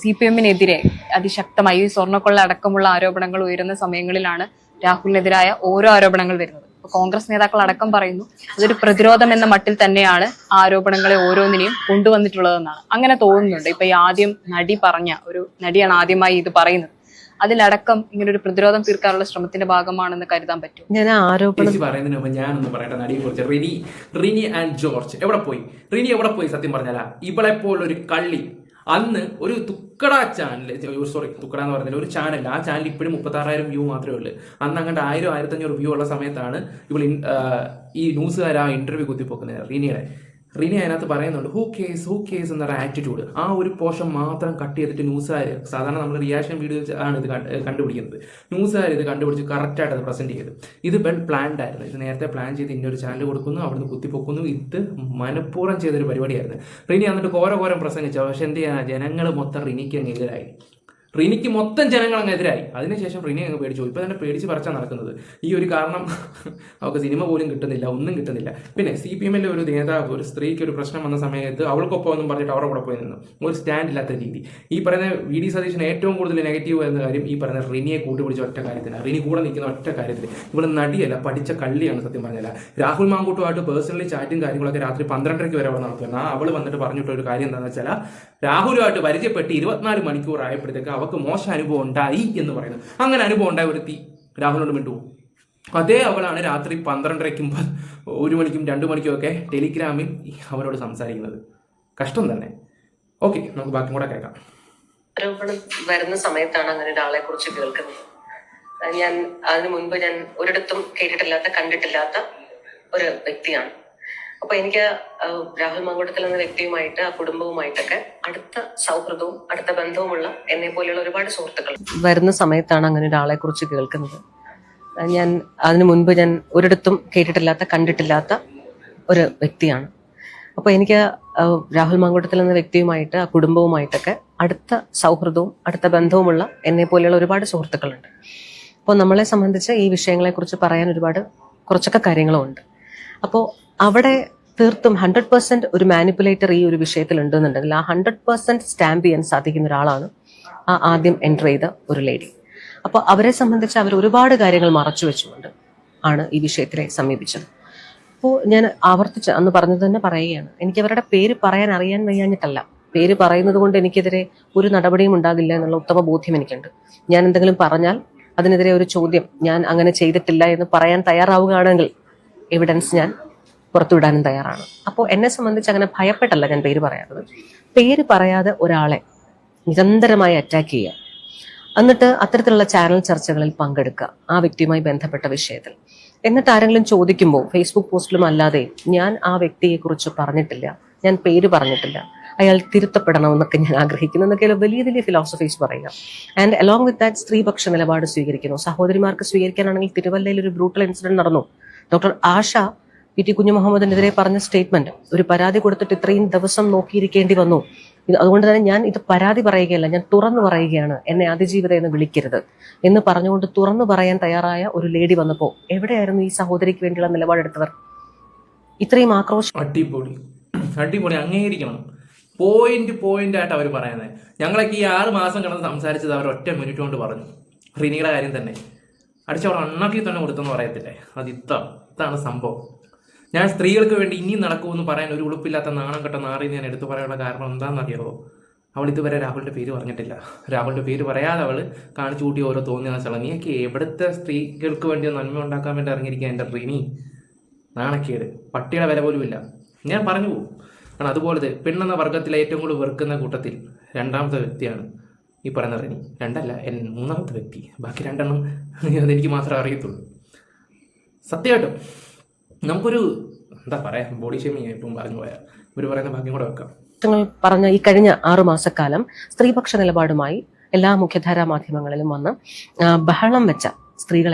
CPM-നെതിരെ അതിശക്തമായി സ്വർണ്ണക്കൊള്ള അടക്കമുള്ള ആരോപണങ്ങൾ ഉയരുന്ന സമയങ്ങളിലാണ് രാഹുലിനെതിരായ ഓരോ ആരോപണങ്ങൾ വരുന്നത്. കോൺഗ്രസ് നേതാക്കൾ അടക്കം പറയുന്നു അതൊരു പ്രതിരോധം എന്ന മട്ടിൽ തന്നെയാണ് ആരോപണങ്ങളെ ഓരോന്നിനെയും കൊണ്ടുവന്നിട്ടുള്ളതെന്നാണ്. അങ്ങനെ തോന്നുന്നുണ്ട്. ഇപ്പൊ ഈ ആദ്യം നടി പറഞ്ഞ ഒരു നടിയാണ് ആദ്യമായി ഇത് പറയുന്നത്. അതിലടക്കം ഇങ്ങനെ ഒരു പ്രതിരോധം തീർക്കാനുള്ള ശ്രമത്തിന്റെ ഭാഗമാണെന്ന് കരുതാൻ പറ്റും. ഞാൻ ആരോപണം പറയുന്നതിന് മുമ്പ് ഞാനൊന്ന് പറയട്ടെ നടിയെ കുറിച്ച്. റിനി ആൻഡ് ജോർജ് എവിടെ പോയി? സത്യം പറഞ്ഞാൽ ഇവളെ പോലൊരു കള്ളി അന്ന് ഒരു തുക്കട എന്ന് പറഞ്ഞാൽ ഒരു ചാനൽ, ആ ചാനൽ ഇപ്പോഴും 36,000 വ്യൂ മാത്രമേ ഉള്ളൂ. അന്ന് അങ്ങോട്ട് 1,000-1,500 വ്യൂ ഉള്ള സമയത്താണ് ഇവൾ ഈ ന്യൂസുകാർ ആ ഇന്റർവ്യൂ കുത്തിപ്പോക്കുന്നത്. റിനി അതിനകത്ത് പറയുന്നുണ്ട് ഹൂ കേസ് എന്നൊരു ആറ്റിറ്റ്യൂഡ്. ആ ഒരു പോർഷൻ മാത്രം കട്ട് ചെയ്തിട്ട് ന്യൂസുകാർ, സാധാരണ നമ്മൾ റിയാക്ഷൻ വീഡിയോ ആണ് ഇത് കണ്ടുപിടിക്കുന്നത്, ന്യൂസുകാർ ഇത് കണ്ടുപിടിച്ച് കറക്റ്റായിട്ട് അത് പ്രസന്റ് ചെയ്ത്. ഇത് വെൽ പ്ലാൻഡ് ആയിരുന്നു. ഇത് നേരത്തെ പ്ലാൻ ചെയ്ത് ഇന്നൊരു ചാനൽ കൊടുക്കുന്നു, അവിടുന്ന് കുത്തിപ്പൊക്കുന്നു. ഇത് മനഃപൂർവ്വം ചെയ്തൊരു പരിപാടിയായിരുന്നു. റിനി എന്നിട്ട് ഘോരം പ്രസംഗിച്ചു. പക്ഷെ എന്ത് ചെയ്യാൻ, ജനങ്ങൾ മൊത്തം റിനിക്ക് അങ്ങ് എതിരായി. റിനിക്ക് മൊത്തം ജനങ്ങൾ അങ്ങ് എതിരായി. അതിനുശേഷം റിനി അങ്ങ് പേടിച്ചു. ഇപ്പൊ തന്നെ പേടിച്ച് പറിച്ചാൽ നടക്കുന്നത്. ഈ ഒരു കാരണം അവർക്ക് സിനിമ പോലും കിട്ടുന്നില്ല, ഒന്നും കിട്ടുന്നില്ല. പിന്നെ CPM-ലെ ഒരു നേതാവ്, ഒരു സ്ത്രീക്ക് ഒരു പ്രശ്നം വന്ന സമയത്ത് അവൾക്കൊപ്പം ഒന്നും പറഞ്ഞിട്ട് അവരുടെ കൂടെ പോയി നിന്നു. ഒരു സ്റ്റാൻഡ് ഇല്ലാത്ത രീതി. ഈ പറയുന്ന VD സതീശന് ഏറ്റവും കൂടുതൽ നെഗറ്റീവ് എന്ന കാര്യം ഈ പറയുന്ന റിനിയെ കൂട്ടുപിടിച്ച ഒറ്റ കാര്യത്തിലാണ്. റിനി കൂടെ നിൽക്കുന്ന ഒറ്റ കാര്യത്തിൽ. ഇവിടെ നടിയല്ല, പഠിച്ച കള്ളിയാണ് സത്യം പറഞ്ഞല്ല. രാഹുൽ മാങ്കൂട്ടുമായിട്ട് പേഴ്സണലി ചാറ്റും കാര്യങ്ങളൊക്കെ രാത്രി 12:30 വരെ അവൾ നടത്തുന്നത്. അവൾ വന്നിട്ട് പറഞ്ഞിട്ടൊരു കാര്യം എന്താണെന്ന് വെച്ചാൽ രാഹുലുമായിട്ട് പരിചയപ്പെട്ട് 24 മണിക്കൂർ ആയപ്പോഴത്തേക്ക് അവർക്ക് മോശം അനുഭവം ഉണ്ടായി എന്ന് പറയുന്നു. അങ്ങനെ അനുഭവം ഉണ്ടായ ഒരുത്തി രാഹുലിനോട് മിണ്ടുപോകും. അതേ അവളാണ് രാത്രി 12:30-ക്കും 1 മണിക്കും 2 മണിക്കും ഒക്കെ ടെലിഗ്രാമിൽ അവരോട് സംസാരിക്കുന്നത്. കഷ്ടം തന്നെ. ഓക്കെ, നമുക്ക് ബാക്കി കൂടെ കേൾക്കാം. ആരോപണം വരുന്ന സമയത്താണ് അങ്ങനെ ഒരാളെ കുറിച്ച് കേൾക്കുന്നത്. ഞാൻ അതിനു മുൻപ് ഞാൻ ഒരിടത്തും കേട്ടിട്ടില്ലാത്ത, കണ്ടിട്ടില്ലാത്ത ഒരു വ്യക്തിയാണ്. അപ്പൊ എനിക്ക് രാഹുൽ മാങ്കൂട്ടത്തിൽ എന്ന വ്യക്തിയുമായിട്ട്, ആ കുടുംബവുമായിട്ടൊക്കെ അടുത്ത സൗഹൃദവും അടുത്ത ബന്ധവുമുള്ള എന്നെ പോലെയുള്ള ഒരുപാട് സുഹൃത്തുക്കൾ വരുന്ന സമയത്താണ് അങ്ങനെ ഒരാളെ കുറിച്ച് കേൾക്കുന്നത്. ഞാൻ അതിനു മുൻപ് ഞാൻ ഒരിടത്തും കേട്ടിട്ടില്ലാത്ത, കണ്ടിട്ടില്ലാത്ത ഒരു വ്യക്തിയാണ്. അപ്പൊ എനിക്ക് രാഹുൽ മാങ്കൂട്ടത്തിൽ എന്ന വ്യക്തിയുമായിട്ട്, ആ കുടുംബവുമായിട്ടൊക്കെ അടുത്ത സൗഹൃദവും അടുത്ത ബന്ധവുമുള്ള എന്നെ പോലെയുള്ള ഒരുപാട് സുഹൃത്തുക്കളുണ്ട്. അപ്പോൾ നമ്മളെ സംബന്ധിച്ച് ഈ വിഷയങ്ങളെക്കുറിച്ച് പറയാൻ കുറച്ചൊക്കെ കാര്യങ്ങളുമുണ്ട്. അപ്പോൾ അവിടെ തീർത്തും 100% ഒരു മാനിപ്പുലേറ്റർ ഈ ഒരു വിഷയത്തിൽ ഉണ്ടെന്നുണ്ടെങ്കിൽ ആ 100% സ്റ്റാമ്പ് ചെയ്യാൻ സാധിക്കുന്ന ഒരാളാണ് ആ ആദ്യം എൻ്റർ ചെയ്ത ഒരു ലേഡി. അപ്പോൾ അവരെ സംബന്ധിച്ച് അവർ ഒരുപാട് കാര്യങ്ങൾ മറച്ചു വെച്ചുകൊണ്ട് ആണ് ഈ വിഷയത്തിനെ സമീപിച്ചത്. അപ്പോൾ ഞാൻ ആവർത്തിച്ച് അന്ന് പറഞ്ഞത് തന്നെ പറയുകയാണ്, എനിക്ക് അവരുടെ പേര് പറയാൻ അറിയാൻ വയ്യാഞ്ഞിട്ടല്ല. പേര് പറയുന്നത് കൊണ്ട് എനിക്കെതിരെ ഒരു നടപടിയും ഉണ്ടാകില്ല എന്നുള്ള ഉത്തമ ബോധ്യം എനിക്കുണ്ട്. ഞാൻ എന്തെങ്കിലും പറഞ്ഞാൽ അതിനെതിരെ ഒരു ചോദ്യം, ഞാൻ അങ്ങനെ ചെയ്തിട്ടില്ല എന്ന് പറയാൻ തയ്യാറാവുകയാണെങ്കിൽ എവിഡൻസ് ഞാൻ പുറത്തുവിടാനും തയ്യാറാണ്. അപ്പോൾ എന്നെ സംബന്ധിച്ച് അങ്ങനെ ഭയപ്പെട്ടല്ല ഞാൻ പേര് പറയാത്തത്. പേര് പറയാതെ ഒരാളെ നിരന്തരമായി അറ്റാക്ക് ചെയ്യുക, എന്നിട്ട് അത്തരത്തിലുള്ള ചാനൽ ചർച്ചകളിൽ പങ്കെടുക്കുക ആ വ്യക്തിയുമായി ബന്ധപ്പെട്ട വിഷയത്തിൽ. എന്നിട്ട് ആരെങ്കിലും ചോദിക്കുമ്പോൾ ഫേസ്ബുക്ക് പോസ്റ്റിലും അല്ലാതെ ഞാൻ ആ വ്യക്തിയെക്കുറിച്ച് പറഞ്ഞിട്ടില്ല, ഞാൻ പേര് പറഞ്ഞിട്ടില്ല, അയാൾ തിരുത്തപ്പെടണമെന്നൊക്കെ ഞാൻ ആഗ്രഹിക്കുന്നു എന്നൊക്കെ വലിയ വലിയ ഫിലോസഫീസ് പറയുക. ആൻഡ് അലോങ് വിത്ത് ദാറ്റ് സ്ത്രീപക്ഷ നിലപാട് സ്വീകരിക്കുന്നു. സഹോദരിമാർക്ക് സ്വീകരിക്കാനാണെങ്കിൽ തിരുവല്ലയിൽ ഒരു ബ്രൂട്ടൽ ഇൻസിഡന്റ് നടന്നു. ഡോക്ടർ ആശ PT കുഞ്ഞുമുഹമ്മദിനെതിരെ പറഞ്ഞ സ്റ്റേറ്റ്മെന്റ്, ഒരു പരാതി കൊടുത്തിട്ട് ഇത്രയും ദിവസം നോക്കിയിരിക്കേണ്ടി വന്നു, അതുകൊണ്ട് തന്നെ ഞാൻ ഇത് പരാതി പറയുകയല്ല, ഞാൻ തുറന്നു പറയുകയാണ്, എന്നെ അതിജീവിത എന്ന് വിളിക്കരുത് എന്ന് പറഞ്ഞുകൊണ്ട് തുറന്നു പറയാൻ തയ്യാറായ ഒരു ലേഡി വന്നപ്പോൾ എവിടെയായിരുന്നു ഈ സഹോദരിക്ക് വേണ്ടിയുള്ള നിലപാടെടുത്തവർ? ഇത്രയും ആക്രോശം. അടിപൊളി അടിപൊളി, അംഗീകരിക്കണം. പോയിന്റ് ആയിട്ട് അവർ പറയുന്നത്. ഞങ്ങളൊക്കെ ഈ 6 മാസം കിടന്ന് സംസാരിച്ചത് അവർ ഒറ്റ മിനിറ്റ് കൊണ്ട് പറഞ്ഞു. റിനിയുടെ കാര്യം തന്നെ അടിച്ചവർ അണ്ണാക്കി തന്നെ കൊടുത്തെന്ന് പറയത്തില്ലേ, ഇതാണ് സംഭവം. ഞാൻ സ്ത്രീകൾക്ക് വേണ്ടി ഇനിയും നടക്കുമെന്ന് പറയാൻ ഒരു ഉളുപ്പില്ലാത്ത നാണം കെട്ട നാറിന്ന് ഞാൻ എടുത്തു പറയാനുള്ള കാരണം എന്താണെന്നറിയാമോ? അവൾ ഇതുവരെ രാഹുലിന്റെ പേര് പറഞ്ഞിട്ടില്ല. രാഹുലിന്റെ പേര് പറയാതെ അവൾ കാണിച്ചു കൂട്ടി ഓരോ തോന്നിയ നീയൊക്കെ എവിടുത്തെ സ്ത്രീകൾക്ക് വേണ്ടി നന്മ ഉണ്ടാക്കാൻ വേണ്ടി ഇറങ്ങിയിരിക്കുക എൻ്റെ റിനി. നാണക്കേട്, പട്ടിയുടെ വില പോലും ഇല്ല. ഞാൻ പറഞ്ഞു പോകും. കാരണം അതുപോലെ പെണ്ണെന്ന വർഗത്തിലെ ഏറ്റവും കൂടുതൽ വെറുക്കുന്ന കൂട്ടത്തിൽ 2ാമത്തെ വ്യക്തിയാണ് ഈ പറയുന്ന റിനി. 2അല്ല, 3ാമത്തെ വ്യക്തി. ബാക്കി 2 അതെനിക്ക് മാത്രമേ അറിയത്തുള്ളൂ. സത്യമായിട്ടും നമുക്കൊരു എന്താ പറയാ, ബോഡി ഷേമിങ് ആയിട്ടും പറഞ്ഞു പോയാൽ ഇവർ പറയുന്ന ഭാഗ്യം കൂടെ വെക്കാം. പറഞ്ഞ ഈ കഴിഞ്ഞ 6 മാസക്കാലം സ്ത്രീപക്ഷ നിലപാടുമായി എല്ലാ മുഖ്യധാരാ മാധ്യമങ്ങളിലും വന്ന് ബഹളം വെച്ച സ്ത്രീകൾ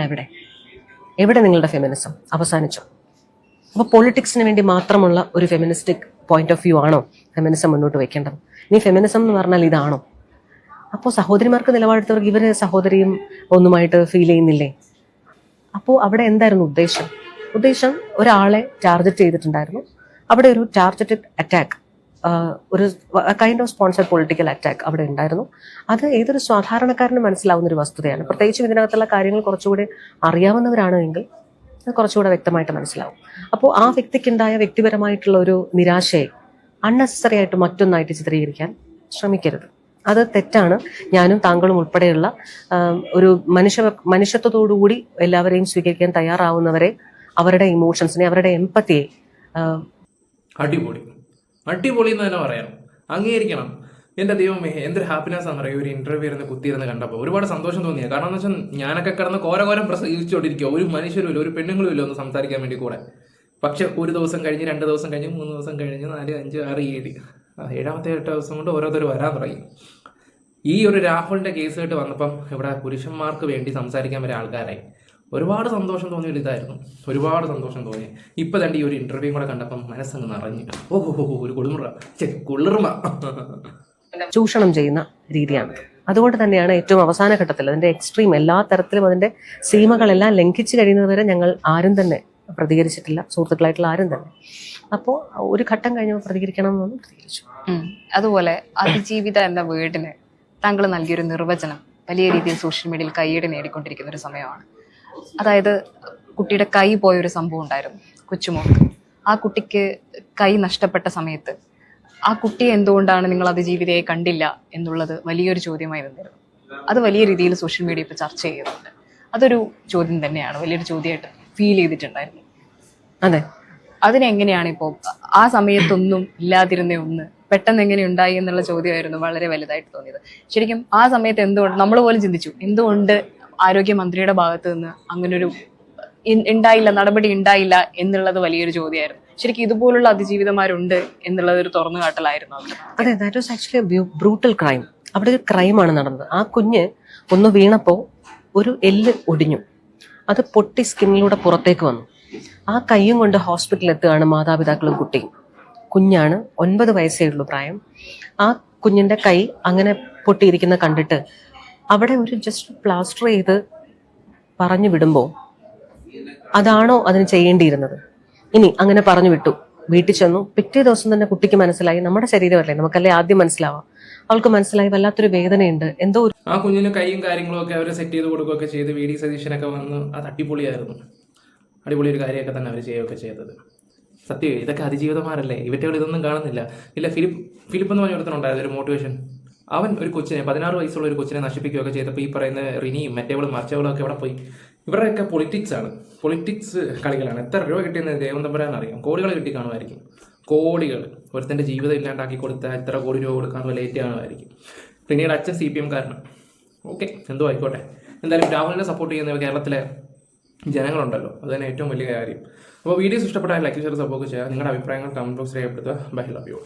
എവിടെ നിങ്ങളുടെ ഫെമിനിസം അവസാനിച്ചു? അപ്പോൾ പൊളിറ്റിക്സിന് വേണ്ടി മാത്രമുള്ള ഒരു ഫെമിനിസ്റ്റിക് പോയിന്റ് ഓഫ് വ്യൂ ആണോ ഫെമിനിസം മുന്നോട്ട് വെക്കേണ്ടത്? ഇനി ഫെമിനിസം എന്ന് പറഞ്ഞാൽ ഇതാണോ? അപ്പോൾ സഹോദരിമാർക്ക് നിലപാടെടുത്തവർക്ക് ഇവര് സഹോദരിയും ഒന്നുമായിട്ട് ഫീൽ ചെയ്യുന്നില്ലേ? അപ്പോൾ അവിടെ എന്തായിരുന്നു ഉദ്ദേശം ഒരാളെ ടാർഗറ്റ് ചെയ്തിട്ടുണ്ടായിരുന്നു. അവിടെ ഒരു ടാർഗറ്റഡ് അറ്റാക്ക്, ഒരു kind of sponsored political attack അവിടെ ഉണ്ടായിരുന്നു. അത് ഏതൊരു സാധാരണക്കാരന് മനസ്സിലാവുന്ന ഒരു വസ്തുതയാണ്. പ്രത്യേകിച്ചും ഇതിനകത്തുള്ള കാര്യങ്ങൾ കുറച്ചുകൂടി അറിയാവുന്നവരാണെങ്കിൽ അത് കുറച്ചുകൂടെ വ്യക്തമായിട്ട് മനസ്സിലാവും. അപ്പോൾ ആ വ്യക്തിക്കുണ്ടായ വ്യക്തിപരമായിട്ടുള്ള ഒരു നിരാശയെ അൺനെസസറി ആയിട്ട് മറ്റൊന്നായിട്ട് ചിത്രീകരിക്കാൻ ശ്രമിക്കരുത്. അത് തെറ്റാണ്. ഞാനും താങ്കളും ഉൾപ്പെടെയുള്ള ഒരു മനുഷ്യത്വത്തോടുകൂടി എല്ലാവരെയും സ്വീകരിക്കാൻ തയ്യാറാവുന്നവരെ, അവരുടെ ഇമോഷൻസിനെ, അവരുടെ എംപത്തിയെ അടിപൊളി എന്ന് തന്നെ പറയാം. അംഗീകരിക്കണം. എൻ്റെ ദൈവമേ, എന്തൊരു ഹാപ്പിനെസ് ആണെന്ന് അറിയാം ഒരു ഇന്റർവ്യൂ ഇരുന്ന് കുത്തിയിരുന്ന് കണ്ടപ്പോൾ. ഒരുപാട് സന്തോഷം തോന്നിയ. കാരണം എന്ന് വെച്ചാൽ ഞാനൊക്കെ കിടന്ന് കോരം പ്രസംഗിച്ചുകൊണ്ടിരിക്കുക, ഒരു മനുഷ്യരും ഇല്ല, ഒരു പെണ്ണുങ്ങളും ഇല്ല ഒന്ന് സംസാരിക്കാൻ വേണ്ടി കൂടെ. പക്ഷെ 1 ദിവസം കഴിഞ്ഞ്, 2 ദിവസം കഴിഞ്ഞ്, 3 ദിവസം കഴിഞ്ഞ്, 4, 5, 6, 7 7ാമത്തെ 8 ദിവസം കൊണ്ട് ഓരോരുത്തർ വരാൻ തുടങ്ങി. ഈ ഒരു രാഹുലിന്റെ കേസ് കേട്ട് വന്നപ്പം ഇവിടെ പുരുഷന്മാർക്ക് വേണ്ടി സംസാരിക്കാൻ വരെ ആൾക്കാരായി. ഒരുപാട് സന്തോഷം തോന്നിയ ഇതായിരുന്നു. ഒരുപാട് സന്തോഷം തോന്നി. ഇപ്പൊ തന്നെ ഈ ഒരു ഇന്റർവ്യൂ കൂടെ കണ്ടപ്പം മനസ്സങ്ങ് നിറഞ്ഞു. ഒരു കുളിർമ ചൂഷണം ചെയ്യുന്ന രീതിയാണ്. അതുകൊണ്ട് തന്നെയാണ് ഏറ്റവും അവസാന ഘട്ടത്തിൽ അതിന്റെ എക്സ്ട്രീം എല്ലാ തരത്തിലും അതിന്റെ സീമകളെല്ലാം ലംഘിച്ചു കഴിയുന്നതുവരെ ഞങ്ങൾ ആരും തന്നെ പ്രതികരിച്ചിട്ടില്ല, സുഹൃത്തുക്കളായിട്ടുള്ള ആരും തന്നെ. അപ്പോൾ ഒരു ഘട്ടം കഴിഞ്ഞപ്പോൾ പ്രതികരിക്കണം എന്നൊന്നും പ്രതികരിച്ചു. അതുപോലെ അതിജീവിത എന്ന വേർഡിന് താങ്കൾ നൽകിയൊരു നിർവചനം വലിയ രീതിയിൽ സോഷ്യൽ മീഡിയയിൽ കൈയ്യടി നേടിക്കൊണ്ടിരിക്കുന്ന ഒരു സമയമാണ്. അതായത് കുട്ടിയുടെ കൈ പോയൊരു സംഭവം ഉണ്ടായിരുന്നു, കൊച്ചുമോൾക്ക്. ആ കുട്ടിക്ക് കൈ നഷ്ടപ്പെട്ട സമയത്ത് ആ കുട്ടിയെ എന്തുകൊണ്ടാണ് നിങ്ങൾ അതിജീവിതയെ കണ്ടില്ല എന്നുള്ളത് വലിയൊരു ചോദ്യമായി വന്നിരുന്നു. അത് വലിയ രീതിയിൽ സോഷ്യൽ മീഡിയ ഇപ്പോൾ ചർച്ച ചെയ്യുന്നുണ്ട്. അതൊരു ചോദ്യം തന്നെയാണ്, വലിയൊരു ചോദ്യമായിട്ട് ഫീൽ ചെയ്തിട്ടുണ്ടായിരുന്നു. അതെ, അതിനെങ്ങനെയാണ് ഇപ്പോൾ ആ സമയത്തൊന്നും ഇല്ലാതിരുന്ന ഒന്ന് പെട്ടെന്ന് എങ്ങനെ ഉണ്ടായി എന്നുള്ള ചോദ്യമായിരുന്നു വളരെ വലുതായിട്ട് തോന്നിയത്. ശരിക്കും ആ സമയത്ത് എന്തുകൊണ്ട് നമ്മൾ പോലും ചിന്തിച്ചു, എന്തുകൊണ്ട് ആരോഗ്യമന്ത്രിയുടെ ഭാഗത്ത് നിന്ന് അങ്ങനൊരു നടപടി ഉണ്ടായില്ല എന്നുള്ളത് വലിയൊരു ചോദ്യമായിരുന്നു. ശരിക്കും ഇതുപോലുള്ള അതിജീവിതമാരുണ്ട് എന്നുള്ളത് ഒരു തുറന്നു കാട്ടലായിരുന്നു. അതെ, that was actually brutal crime. അവിടെ ഒരു ക്രൈമാണ് നടന്നത്. ആ കുഞ്ഞ് ഒന്ന് വീണപ്പോൾ ഒരു എല്ല് ഒടിഞ്ഞു, അത് പൊട്ടി സ്കിന്നിലൂടെ പുറത്തേക്ക് വന്നു. ആ കൈയും കൊണ്ട് ഹോസ്പിറ്റലിൽ എത്തുകയാണ് മാതാപിതാക്കളും കുട്ടിയും. കുഞ്ഞാണ്, 9 വയസ്സേ ഉള്ളൂ പ്രായം. ആ കുഞ്ഞിന്റെ കൈ അങ്ങനെ പൊട്ടിയിരിക്കുന്ന കണ്ടിട്ട് അവിടെ ഒരു ജസ്റ്റ് പ്ലാസ്റ്റർ ചെയ്ത് പറഞ്ഞു വിടുമ്പോൾ അതാണോ അതിന് ചെയ്യേണ്ടിയിരുന്നത്? ഇനി അങ്ങനെ പറഞ്ഞു വിട്ടു, വീട്ടിൽ ചെന്നു, പിറ്റേ ദിവസം തന്നെ കുട്ടിക്ക് മനസ്സിലായി നമ്മുടെ ശരീരമല്ലേ, നമുക്കല്ലേ ആദ്യം മനസ്സിലാവാം. അവൾക്ക് മനസ്സിലായി വല്ലാത്തൊരു വേദനയുണ്ട്, എന്തോ ആ കുഞ്ഞിന് കൈയും കാര്യങ്ങളും ഒക്കെ അവർ സെറ്റ് ചെയ്ത് കൊടുക്കുകയൊക്കെ ചെയ്ത് VD സതീശനൊക്കെ വന്ന് അത് അടിപൊളിയായിരുന്നു. അടിപൊളി ഒരു കാര്യമൊക്കെ തന്നെ അവർ ചെയ്യുകയൊക്കെ ചെയ്തത്. സത്യം, ഇതൊക്കെ അതിജീവിതമാരല്ലേ, ഇവറ്റകൾ ഇതൊന്നും കാണുന്നില്ല. ഇല്ല, ഫിലിപ്പ് എന്ന് പറഞ്ഞ ഒരുത്തനുണ്ടായിരുന്നു ഒരു മോട്ടിവേഷൻ. അവൻ ഒരു കൊച്ചിനെ 16 വയസ്സുള്ള ഒരു കൊച്ചിനെ നശിപ്പിക്കുകയൊക്കെ ചെയ്തപ്പോൾ ഈ പറയുന്ന റിനിയും മറ്റേവളും മറിച്ചവളും ഒക്കെ എവിടെ പോയി? ഇവരുടെയൊക്കെ പൊളിറ്റിക്സ് കളികളാണ്. എത്ര രൂപ കിട്ടിയെന്ന് ദൈവം തമ്പുരാൻ അറിയാം. കോടികൾ കിട്ടി കാണുമായിരിക്കും, കോടികൾ. ഒരുത്തൻ്റെ ജീവിതം ഇല്ലാണ്ടാക്കി കൊടുത്താൽ എത്ര കോടി രൂപ കൊടുക്കാമെന്ന് ലേറ്റ് കാണുമായിരിക്കും. റിനിയുടെ അച്ഛൻ CPM-കാരനാണ്. ഓക്കെ, എന്തോ ആയിക്കോട്ടെ. എന്തായാലും രാഹുലിനെ സപ്പോർട്ട് ചെയ്യുന്ന കേരളത്തിലെ ജനങ്ങളുണ്ടല്ലോ, അത് തന്നെ ഏറ്റവും വലിയ കാര്യം. അപ്പോൾ വീഡിയോസ് ഇഷ്ടപ്പെട്ടാൽ ലൈക്ക്, ഷെയർ, സപ്പോർട്ട് ചെയ്യുക. നിങ്ങളുടെ അഭിപ്രായങ്ങൾ കമന്റ് ബോക്സിൽ രേഖപ്പെടുത്തുക. Bye, love U.